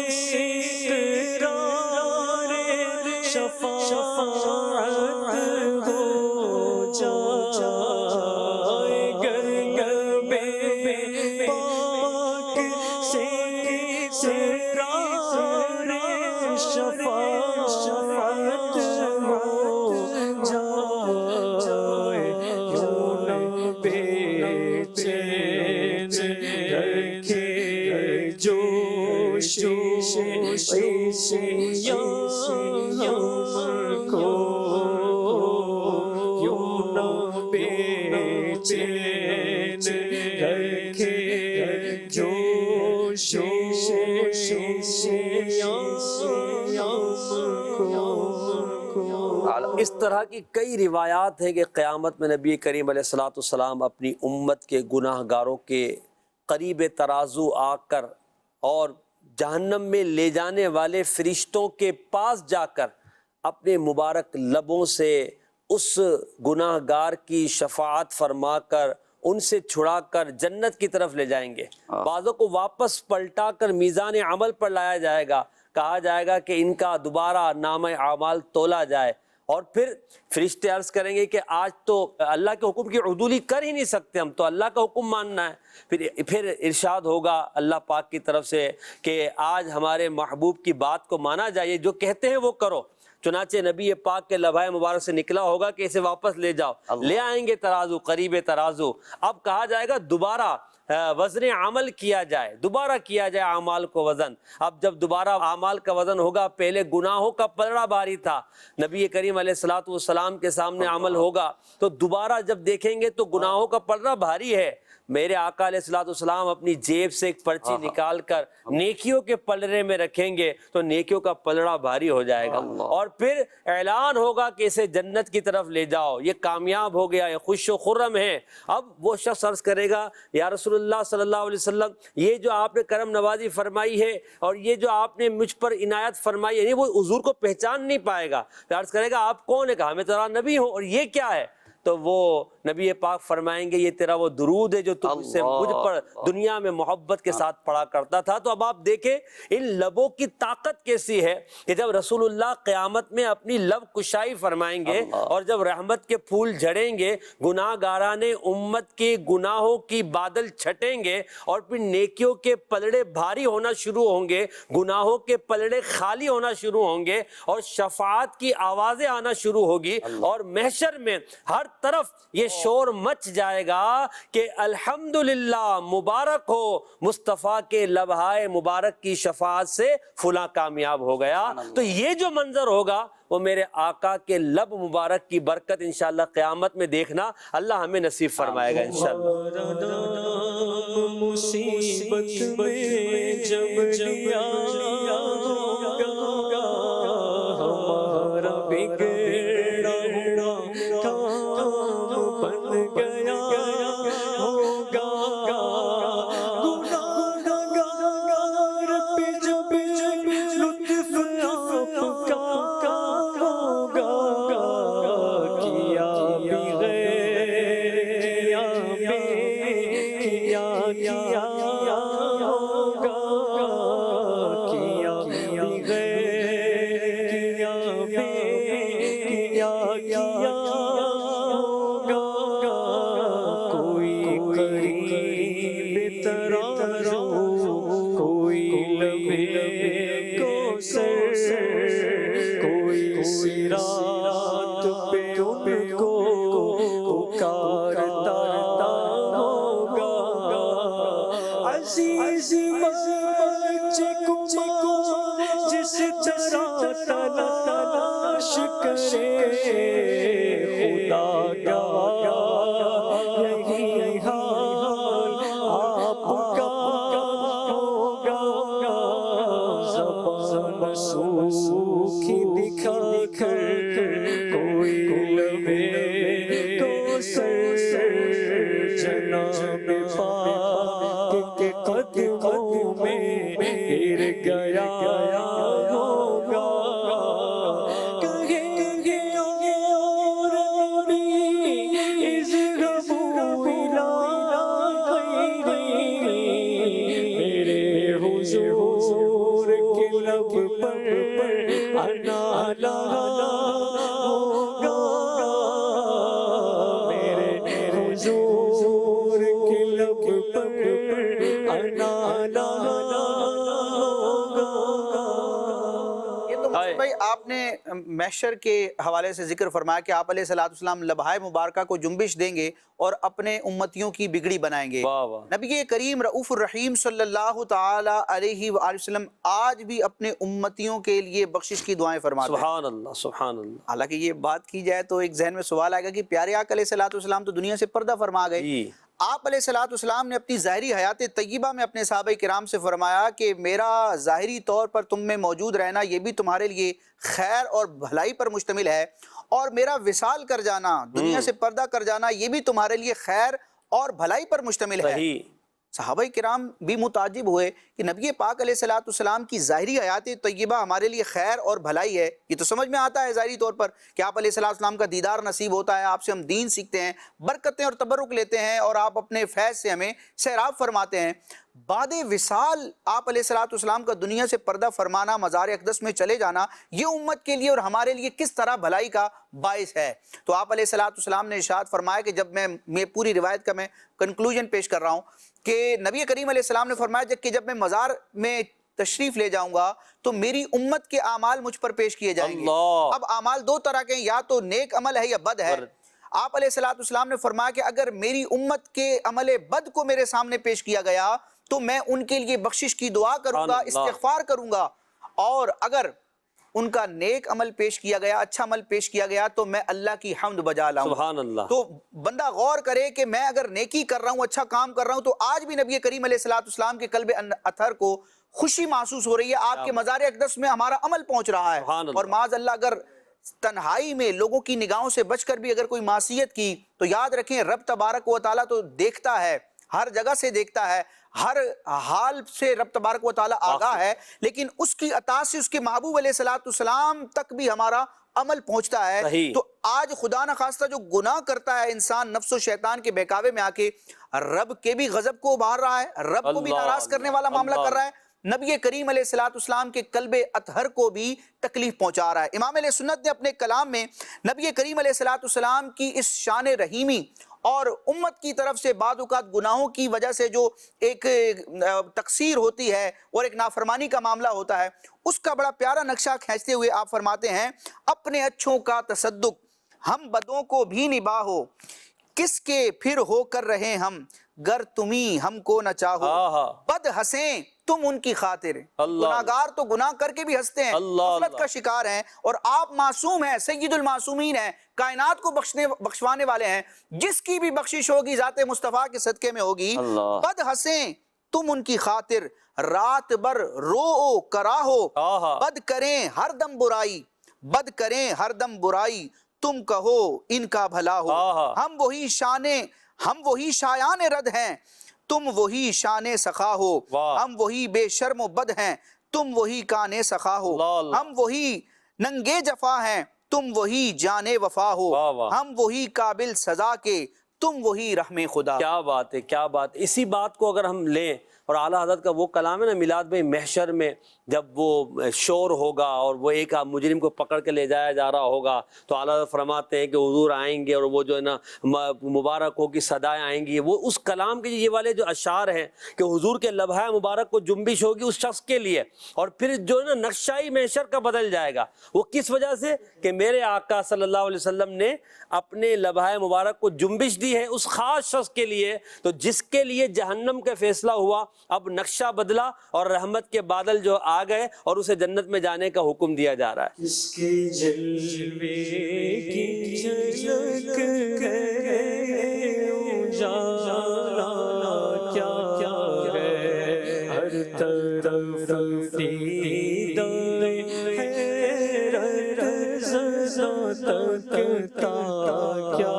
اقرار شفاعت ہو جائے، گر لبِ پاک سے اقرار شفاعت ہو جائے، یوں نہ بے چین رکھے جوش عشیاں ہم کو، یوں نہ بے چین رکھے جوش عشیاں ہم کو۔ اس طرح کی کئی روایات ہیں کہ قیامت میں نبی کریم علیہ الصلوۃ والسلام اپنی امت کے گناہ گاروں کے قریب ترازو آ کر اور جہنم میں لے جانے والے فرشتوں کے پاس جا کر اپنے مبارک لبوں سے اس گناہ گار کی شفاعت فرما کر ان سے چھڑا کر جنت کی طرف لے جائیں گے۔ بعضوں کو واپس پلٹا کر میزان عمل پر لایا جائے گا، کہا جائے گا کہ ان کا دوبارہ نامہ اعمال تولا جائے، اور پھر فرشتے عرض کریں گے کہ آج تو اللہ کے حکم کی عدولی کر ہی نہیں سکتے، ہم تو اللہ کا حکم ماننا ہے۔ پھر ارشاد ہوگا اللہ پاک کی طرف سے کہ آج ہمارے محبوب کی بات کو مانا جائے، جو کہتے ہیں وہ کرو۔ چنانچہ نبی پاک کے لبھائے مبارک سے نکلا ہوگا کہ اسے واپس لے جاؤ، لے آئیں گے ترازو، قریب ترازو۔ اب کہا جائے گا دوبارہ وزن عمل کیا جائے، دوبارہ کیا جائے اعمال کو وزن۔ اب جب دوبارہ اعمال کا وزن ہوگا، پہلے گناہوں کا پلڑا بھاری تھا، نبی کریم علیہ الصلوۃ والسلام کے سامنے عمل ہوگا تو دوبارہ جب دیکھیں گے تو گناہوں کا پلڑا بھاری ہے۔ میرے آقا علیہ الصلوۃ والسلام اپنی جیب سے ایک پرچی نکال کر نیکیوں کے پلڑے میں رکھیں گے تو نیکیوں کا پلڑا بھاری ہو جائے گا، اور پھر اعلان ہوگا کہ اسے جنت کی طرف لے جاؤ، یہ کامیاب ہو گیا، یہ خوش و خرم ہے۔ اب وہ شخص عرض کرے گا یا رسول اللہ صلی اللہ علیہ وسلم، یہ جو آپ نے کرم نوازی فرمائی ہے اور یہ جو آپ نے مجھ پر عنایت فرمائی ہے، وہ حضور کو پہچان نہیں پائے گا۔ عرض کرے گا آپ کون ہے؟ کہا میں تیرا نبی ہوں۔ اور یہ کیا ہے؟ تو وہ نبی پاک فرمائیں گے یہ تیرا وہ درود ہے جو تم اس سے مجھ پر دنیا میں محبت کے ساتھ پڑھا کرتا تھا۔ تو اب آپ دیکھیں ان لبوں کی طاقت کیسی ہے کہ جب رسول اللہ قیامت میں اپنی لب کشائی فرمائیں گے اور جب رحمت کے پھول جھڑیں گے، گناہ گاران امت کے گناہوں کی بادل چھٹیں گے اور پھر نیکیوں کے پلڑے بھاری ہونا شروع ہوں گے، گناہوں کے پلڑے خالی ہونا شروع ہوں گے اور شفاعت کی آوازیں آنا شروع ہوگی اور محشر میں ہر طرف یہ شور مچ جائے گا کہ الحمدللہ مبارک ہو مصطفیٰ کے لبہائے مبارک کی شفاعت سے فلاں کامیاب ہو گیا۔ تو یہ جو منظر ہوگا وہ میرے آقا کے لب مبارک کی برکت انشاءاللہ قیامت میں دیکھنا اللہ ہمیں نصیب فرمائے گا انشاءاللہ۔ مصیبت میں جب لیا ہمارا بگڑا ہوا کام بن گیا ہوگا، گناہگار پہ جب لطف آپ کا ہوگا، کیا بغیر کیا ہوگا، کیا ہوگا، کوئی قریب ترازو، کوئی لبے کو سر، کوئی صراط پہ ان کو پکارتا ہوگا، عزیز بچے کو جس طرح تلاش کرے خدا گواہ یہی حال آپ کا ہوگا، زبان سوکھی دکھا کر کوئی لبے کو سر، جناب پاک کے قدموں میں گر گیا ہوگا، کہیں گے اور نبی اذهبوا إلى غیری، میرے حضور کے لب پر آنا لگا ہوگا، میرے حضور کے لب پر آنا لگا ہوگا۔ یہ تو مصطفی بھائی آپ نے محشر کے حوالے سے ذکر فرمایا کہ آپ علیہ السلام لبہائے مبارکہ کو جنبش دیں گے اور اپنے امتیوں کی بگڑی بنائیں گے۔ واہ واہ۔ نبی کریم رؤوف الرحیم صلی اللہ تعالی علیہ وآلہ وسلم آج بھی اپنے امتیوں کے لیے بخشش کی دعائیں فرماتے ہیں۔ سبحان اللہ سبحان اللہ۔ حالانکہ یہ بات کی جائے تو ایک ذہن میں سوال آئے گا کہ پیارے آقا علیہ السلام تو دنیا سے پردہ فرما گئے، آپ علیہ السلام نے اپنی ظاہری حیات طیبہ میں اپنے صحابہ کرام سے فرمایا کہ میرا ظاہری طور پر تم میں موجود رہنا یہ بھی تمہارے لیے خیر اور بھلائی پر مشتمل ہے، اور میرا وصال کر جانا، دنیا سے پردہ کر جانا یہ بھی تمہارے لیے خیر اور بھلائی پر مشتمل ہے۔ صحابہ کرام بھی متعجب ہوئے کہ نبی پاک علیہ السلام کی ظاہری حیات طیبہ ہمارے لیے خیر اور بھلائی ہے، یہ تو سمجھ میں آتا ہے ظاہری طور پر کہ آپ علیہ السلام کا دیدار نصیب ہوتا ہے، آپ سے ہم دین سیکھتے ہیں، برکتیں اور تبرک لیتے ہیں اور آپ اپنے فیض سے ہمیں سیراب فرماتے ہیں۔ بعد وصال آپ علیہ السلام کا دنیا سے پردہ فرمانا، مزار اقدس میں چلے جانا، یہ امت کے لیے اور ہمارے لیے کس طرح بھلائی کا باعث ہے۔ تو آپ علیہ السلام نے ارشاد فرمایا کہ جب میں پوری روایت کا میں کنکلوژن پیش کر رہا ہوں کہ نبی کریم علیہ السلام نے فرمایا کہ جب میں مزار میں تشریف لے جاؤں گا تو میری امت کے اعمال مجھ پر پیش کیے جائیں گے۔ اب اعمال دو طرح کے ہیں، یا تو نیک عمل ہے یا بد ہے۔ آپ علیہ السلام نے فرمایا کہ اگر میری امت کے عمل بد کو میرے سامنے پیش کیا گیا تو میں ان کے لیے بخشش کی دعا کروں گا، استغفار کروں گا، اور اگر ان کا نیک عمل پیش کیا گیا، اچھا عمل پیش کیا گیا تو میں اللہ کی حمد بجا لاؤں۔ سبحان اللہ۔ تو بندہ غور کرے کہ میں اگر نیکی کر رہا ہوں، اچھا کام کر رہا ہوں، تو آج بھی نبی کریم علیہ السلام کے قلب اطہر کو خوشی محسوس ہو رہی ہے، آپ کے مزار اقدس میں ہمارا عمل پہنچ رہا ہے۔ اور معاذ اللہ اگر تنہائی میں لوگوں کی نگاہوں سے بچ کر بھی اگر کوئی معصیت کی تو یاد رکھیں رب تبارک و تعالیٰ تو دیکھتا ہے، ہر جگہ سے دیکھتا ہے، ہر حال سے رب تبارک و تعالیٰ آگاہ ہے، لیکن اس کی عطا سے اس کے محبوب علیہ السلام تک بھی ہمارا عمل پہنچتا ہے. صحیح. تو آج خدا نخواستہ جو گناہ کرتا ہے انسان نفس و شیطان کے بہکاوے میں آ کے رب کے بھی غضب کو ابھار رہا ہے, رب کو بھی ناراض کرنے والا معاملہ کر رہا ہے, نبی کریم علیہ السلام کے قلب اطہر کو بھی تکلیف پہنچا رہا ہے. امام علیہ سنت نے اپنے کلام میں نبی کریم علیہ السلام کی اس شان رحیمی اور امت کی طرف سے بعض اوقات گناہوں کی وجہ سے جو ایک تقصیر ہوتی ہے اور ایک نافرمانی کا معاملہ ہوتا ہے, اس کا بڑا پیارا نقشہ کھینچتے ہوئے آپ فرماتے ہیں, اپنے اچھوں کا تصدق ہم بدوں کو بھی نباہو, کس کے پھر ہو کر رہے ہم گر تمہیں ہم کو نہ چاہو, بد ہنسیں تم ان کی خاطر. گناہگار تو گناہ کر کے بھی ہنستے ہیں, غفلت کا شکار ہیں, اور آپ معصوم ہیں, سید المعصومین ہیں, کائنات کو بخشوانے والے ہیں, جس کی بھی بخشش ہوگی ذات مصطفیٰ کے صدقے میں ہوگی. بد ہنسیں تم ان کی خاطر, رات بھر رو کراہو, بد کریں ہر دم برائی, بد کریں ہر دم برائی, تم کہو ان کا بھلا ہو. ہم وہی شایان رد ہیں, تم وہی شان سخا ہو, ہم وہی بے شرم و بد ہیں, تم وہی کان سخا ہو, ہم وہی ننگے جفا ہیں, تم وہی جان وفا ہو, ہم وہی قابل سزا کے, تم وہی رحم خدا. کیا بات ہے, کیا بات. اسی بات کو اگر ہم لیں, اور اعلیٰ حضرت کا وہ کلام ہے نا میلاد میں, محشر میں جب وہ شور ہوگا اور وہ ایک مجرم کو پکڑ کے لے جایا جا رہا ہوگا, تو اعلیٰ حضرت فرماتے ہیں کہ حضور آئیں گے اور وہ جو ہے نا مبارک ہو کی صدائیں آئیں گی. وہ اس کلام کے یہ والے جو اشعار ہیں کہ حضور کے لبھہ مبارک کو جنبش ہوگی اس شخص کے لیے, اور پھر جو ہے نا نقشہ محشر کا بدل جائے گا. وہ کس وجہ سے کہ میرے آقا صلی اللہ علیہ وسلم نے اپنے لبھہ مبارک کو جنبش دی ہے اس خاص شخص کے لیے, تو جس کے لیے جہنم کا فیصلہ ہوا, اب نقشہ بدلا اور رحمت کے بادل جو آ گئے اور اسے جنت میں جانے کا حکم دیا جا رہا ہے. اس کے جلوے کی جھلک ہے, اجالا کیا ہے, ہر طرف دیدہ حیرت زدہ تکتا کیا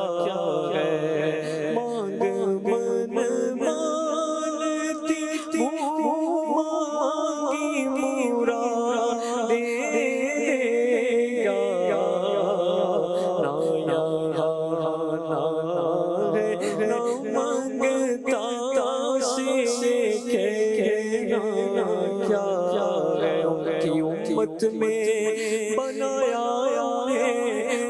ہے, مانگ من مانتی مانگی مراد دے گا, نا مانگتا سے کہنا کیا ہے. ان کی امت میں بنایا ہے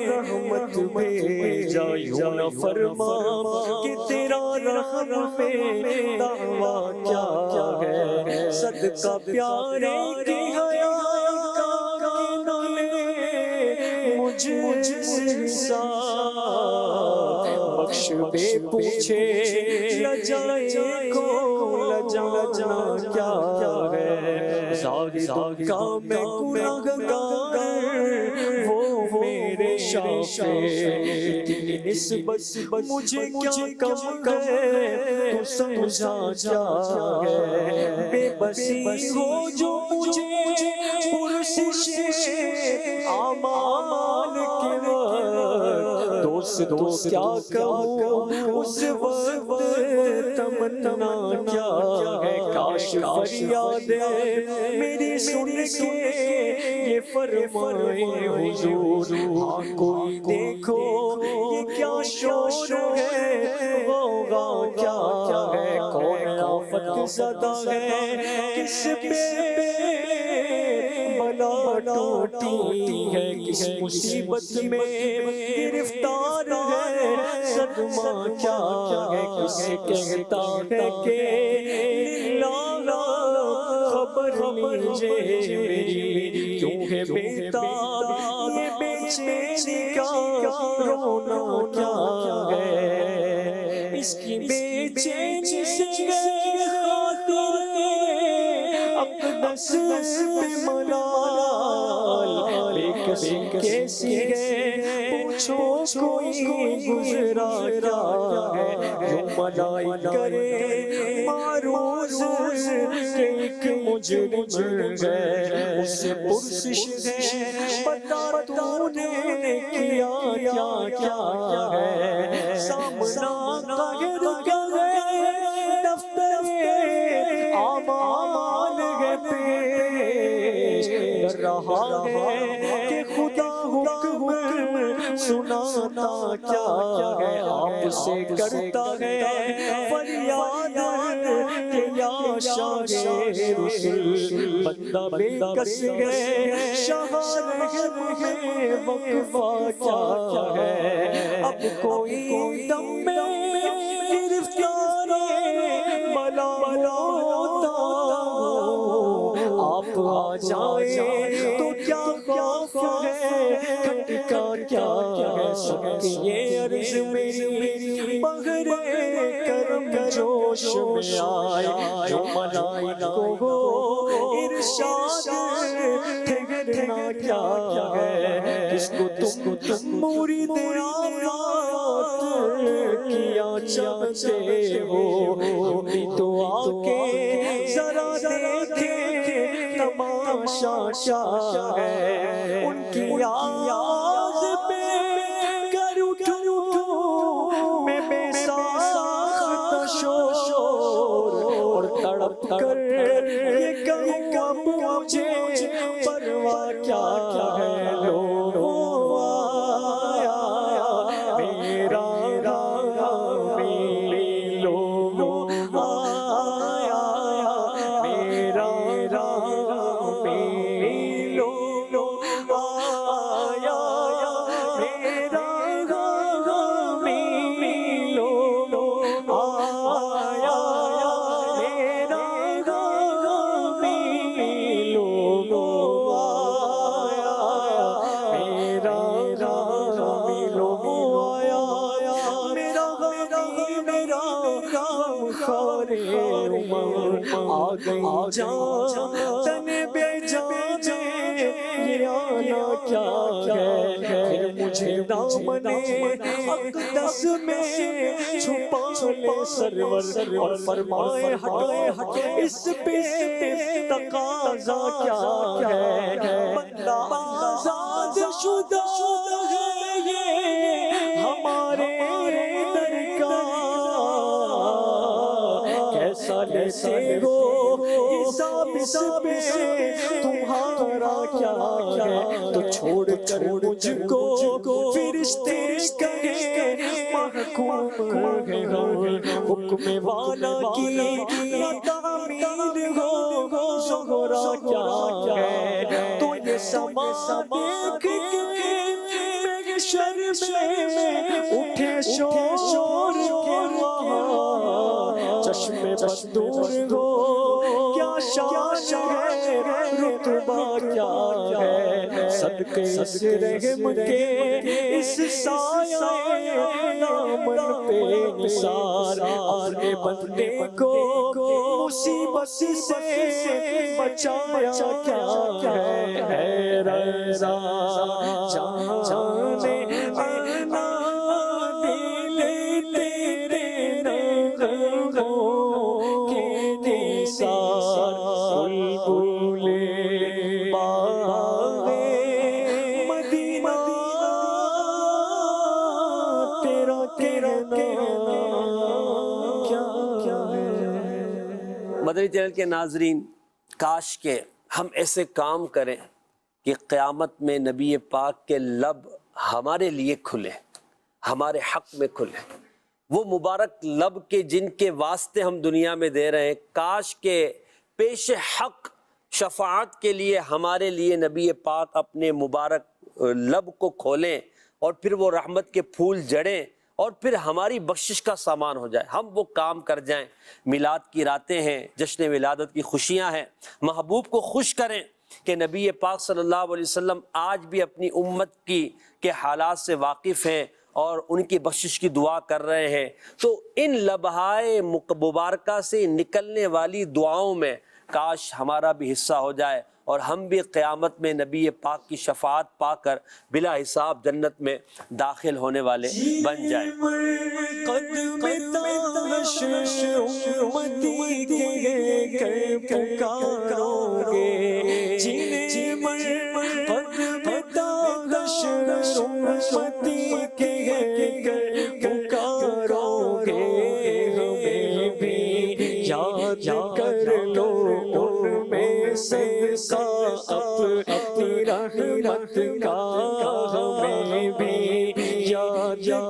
رحمت بھیجا, یوں نہ فرما کہ تیرا رحم میں دعویٰ کیا ہے. صدقہ پیارے کی حیا کا نہ لے مجھ سے بخش بے پوچھے لجائے کو لجانا کیا ہے. زاہد کا میں گناہگار, وہ میرے شافع تیری نسبت مجھے کیا کم ہے, تو سمجھا کیا ہے. بے بسی ہو جو مجھے پرسش اعمال کے وقت, دوست کیا کہوں اس وقت تمنا کیا ہے. کاش فریاد میری سن کے یہ فرمائے حضور, ہاں کوئی دیکھو یہ کیا شور ہے, غوغا کیا ہے, کون آفت زدہ ہے, کس پہ بلا ٹوٹی ہے, کس مصیبت میں گرفتار ہے, صدمہ کیا ہے, کس کہتا ہے کہ لالا خبر لیجئے میری, کیوں ہے بیتاب یہ بے چینی کا رونا کیا ہے. اس کی بے چینی سے خاطر اقدس پہ ملال, بے کسی کیسی ہے پوچھو کوئی گزرا کیا ہے. جو ملائی کرے معروض کہ ایک مجرم ہے, اس سے پرسش ہے بتا تو نے کیا کیا ہے. سامنا قاہر کا ہے دفتر اعمال ہے پیش, رہا ہے کہ خدا حکم سناتا کیا ہے آپ سے کرتا ہے فریاد کہ یا شاہ رسول بندہ بے کس ہے شاہ رحم میں وقفہ کیا ہے اب کوئی دم میں گرفتار بلا ہوتا آپ آ جائیں تو کیا خوف ہے کھٹکا کیا ہے سب کی یہ عرض میری بغیر کرم جوش میں آئے جو ملائکوں کو ارشاد ٹھہرنا کیا ہے کس کو تم مرید آیات کیا چاہتے ہو بھی تو آ کے ذرا دیکھیں تماشا کیا ہے ان کی آواز پہ کر اٹھوں میں بے ساختہ شور اور تڑپ کر یہ کہوں اب مجھے پرواہ کیا ہے لوگوں آیا میرا میرے لوگوں آیا میرا میرے لوگوں آیا میرا میرے لوگوں آیا میرا میرے لوگوں آیا میرا لوگوں آیا میرا خارے آ گئی جان تن بے جان یہ آنا کیا ہے پھر مجھے دامن اقدس میں چھپا لے سرور اور فرمائے ہٹ اس پہ تقاضا کیا ہے بندہ آزاد شدہ ہے یہ ہمارے در کا کیسا لیتے ہو حساب اس پہ تمہارا کیا ہے تو چھوڑ کر مجھ کو فرشتے کہے محکوم ہے حکم والا کی نہ تعمیر ہو زہرا کیا ہے تو یہ سما دیکھ کے محشر میں اٹھے شور چشم بدور ہو کیا شان ہے رتبہ کیا ہے صدقے اس رحم کے اس سایہ دامن پہ نثار آنے بندے کو مصیبت سے بچایا کیا ہے رضا جانے آنا دل تیرے نغموں کے نثار بلبلے باغ مدینہ تیرا کہنا کیا ہے مدنی چینل کے ناظرین، کاش کہ ہم ایسے کام کریں کہ قیامت میں نبی پاک کے لب ہمارے لیے کھلے، ہمارے حق میں کھلے، وہ مبارک لب کے جن کے واسطے ہم دنیا میں دے رہے ہیں، کاش کہ پیش حق شفاعت کے لیے ہمارے لیے نبی پاک اپنے مبارک لب کو کھولیں اور پھر وہ رحمت کے پھول جڑیں اور پھر ہماری بخشش کا سامان ہو جائے، ہم وہ کام کر جائیں۔ میلاد کی راتیں ہیں، جشن ولادت کی خوشیاں ہیں، محبوب کو خوش کریں کہ نبی پاک صلی اللہ علیہ وسلم آج بھی اپنی امت کے حالات سے واقف ہیں اور ان کی بخشش کی دعا کر رہے ہیں۔ تو ان لمحائے مبارکہ سے نکلنے والی دعاؤں میں کاش ہمارا بھی حصہ ہو جائے اور ہم بھی قیامت میں نبی پاک کی شفاعت پا کر بلا حساب جنت میں داخل ہونے والے بن جائیں۔ قدم تاش امتی کے پکارو گے، جینے من قدم تاش امتی کے پکارو گے، ہمیں بھی یاد کر لو ان میں صدقہ اپنی رحمت کا، ہمیں بھی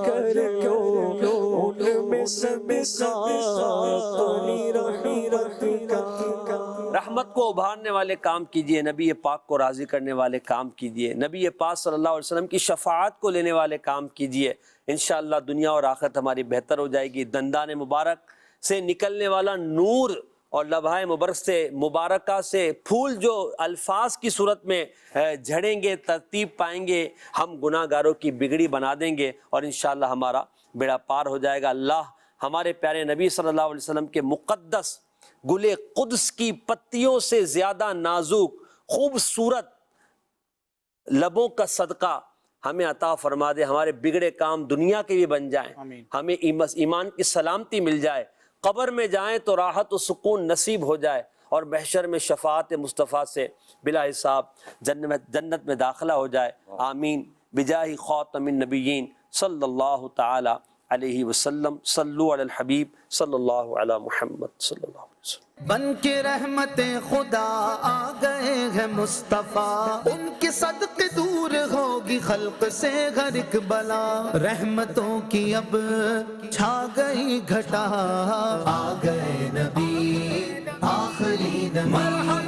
کر لو ان میں سب ساتھ رحمت کا رحمت کو ابھارنے والے کام کیجئے، نبی پاک کو راضی کرنے والے کام کیجئے، نبی پاک صلی اللہ علیہ وسلم کی شفاعت کو لینے والے کام کیجئے، انشاءاللہ دنیا اور آخرت ہماری بہتر ہو جائے گی۔ دندان مبارک سے نکلنے والا نور اور لبھائے مبارکہ سے پھول جو الفاظ کی صورت میں جھڑیں گے، ترتیب پائیں گے، ہم گناہ گاروں کی بگڑی بنا دیں گے اور انشاءاللہ ہمارا بیڑا پار ہو جائے گا۔ اللہ ہمارے پیارے نبی صلی اللہ علیہ وسلم کے مقدس گل قدس کی پتیوں سے زیادہ نازک خوبصورت لبوں کا صدقہ ہمیں عطا فرما دے، ہمارے بگڑے کام دنیا کے بھی بن جائیں، ہمیں ایمان کی سلامتی مل جائے، قبر میں جائیں تو راحت و سکون نصیب ہو جائے اور محشر میں شفاعت مصطفیٰ سے بلا حساب جنت میں داخلہ ہو جائے۔ آمین بجاہ خاتم النبیین صلی اللہ تعالی علیہ وسلم۔ صلو علی الحبیب صلی اللہ علی محمد صلی اللہ علیہ وسلم۔ بن کے رحمت خدا آ گئے ہیں مصطفیٰ، ان کے صدقے دور ہوگی خلق سے ہر ایک بلا، رحمتوں کی اب چھا گئی گھٹا، آ گئے نبی آخری نبی۔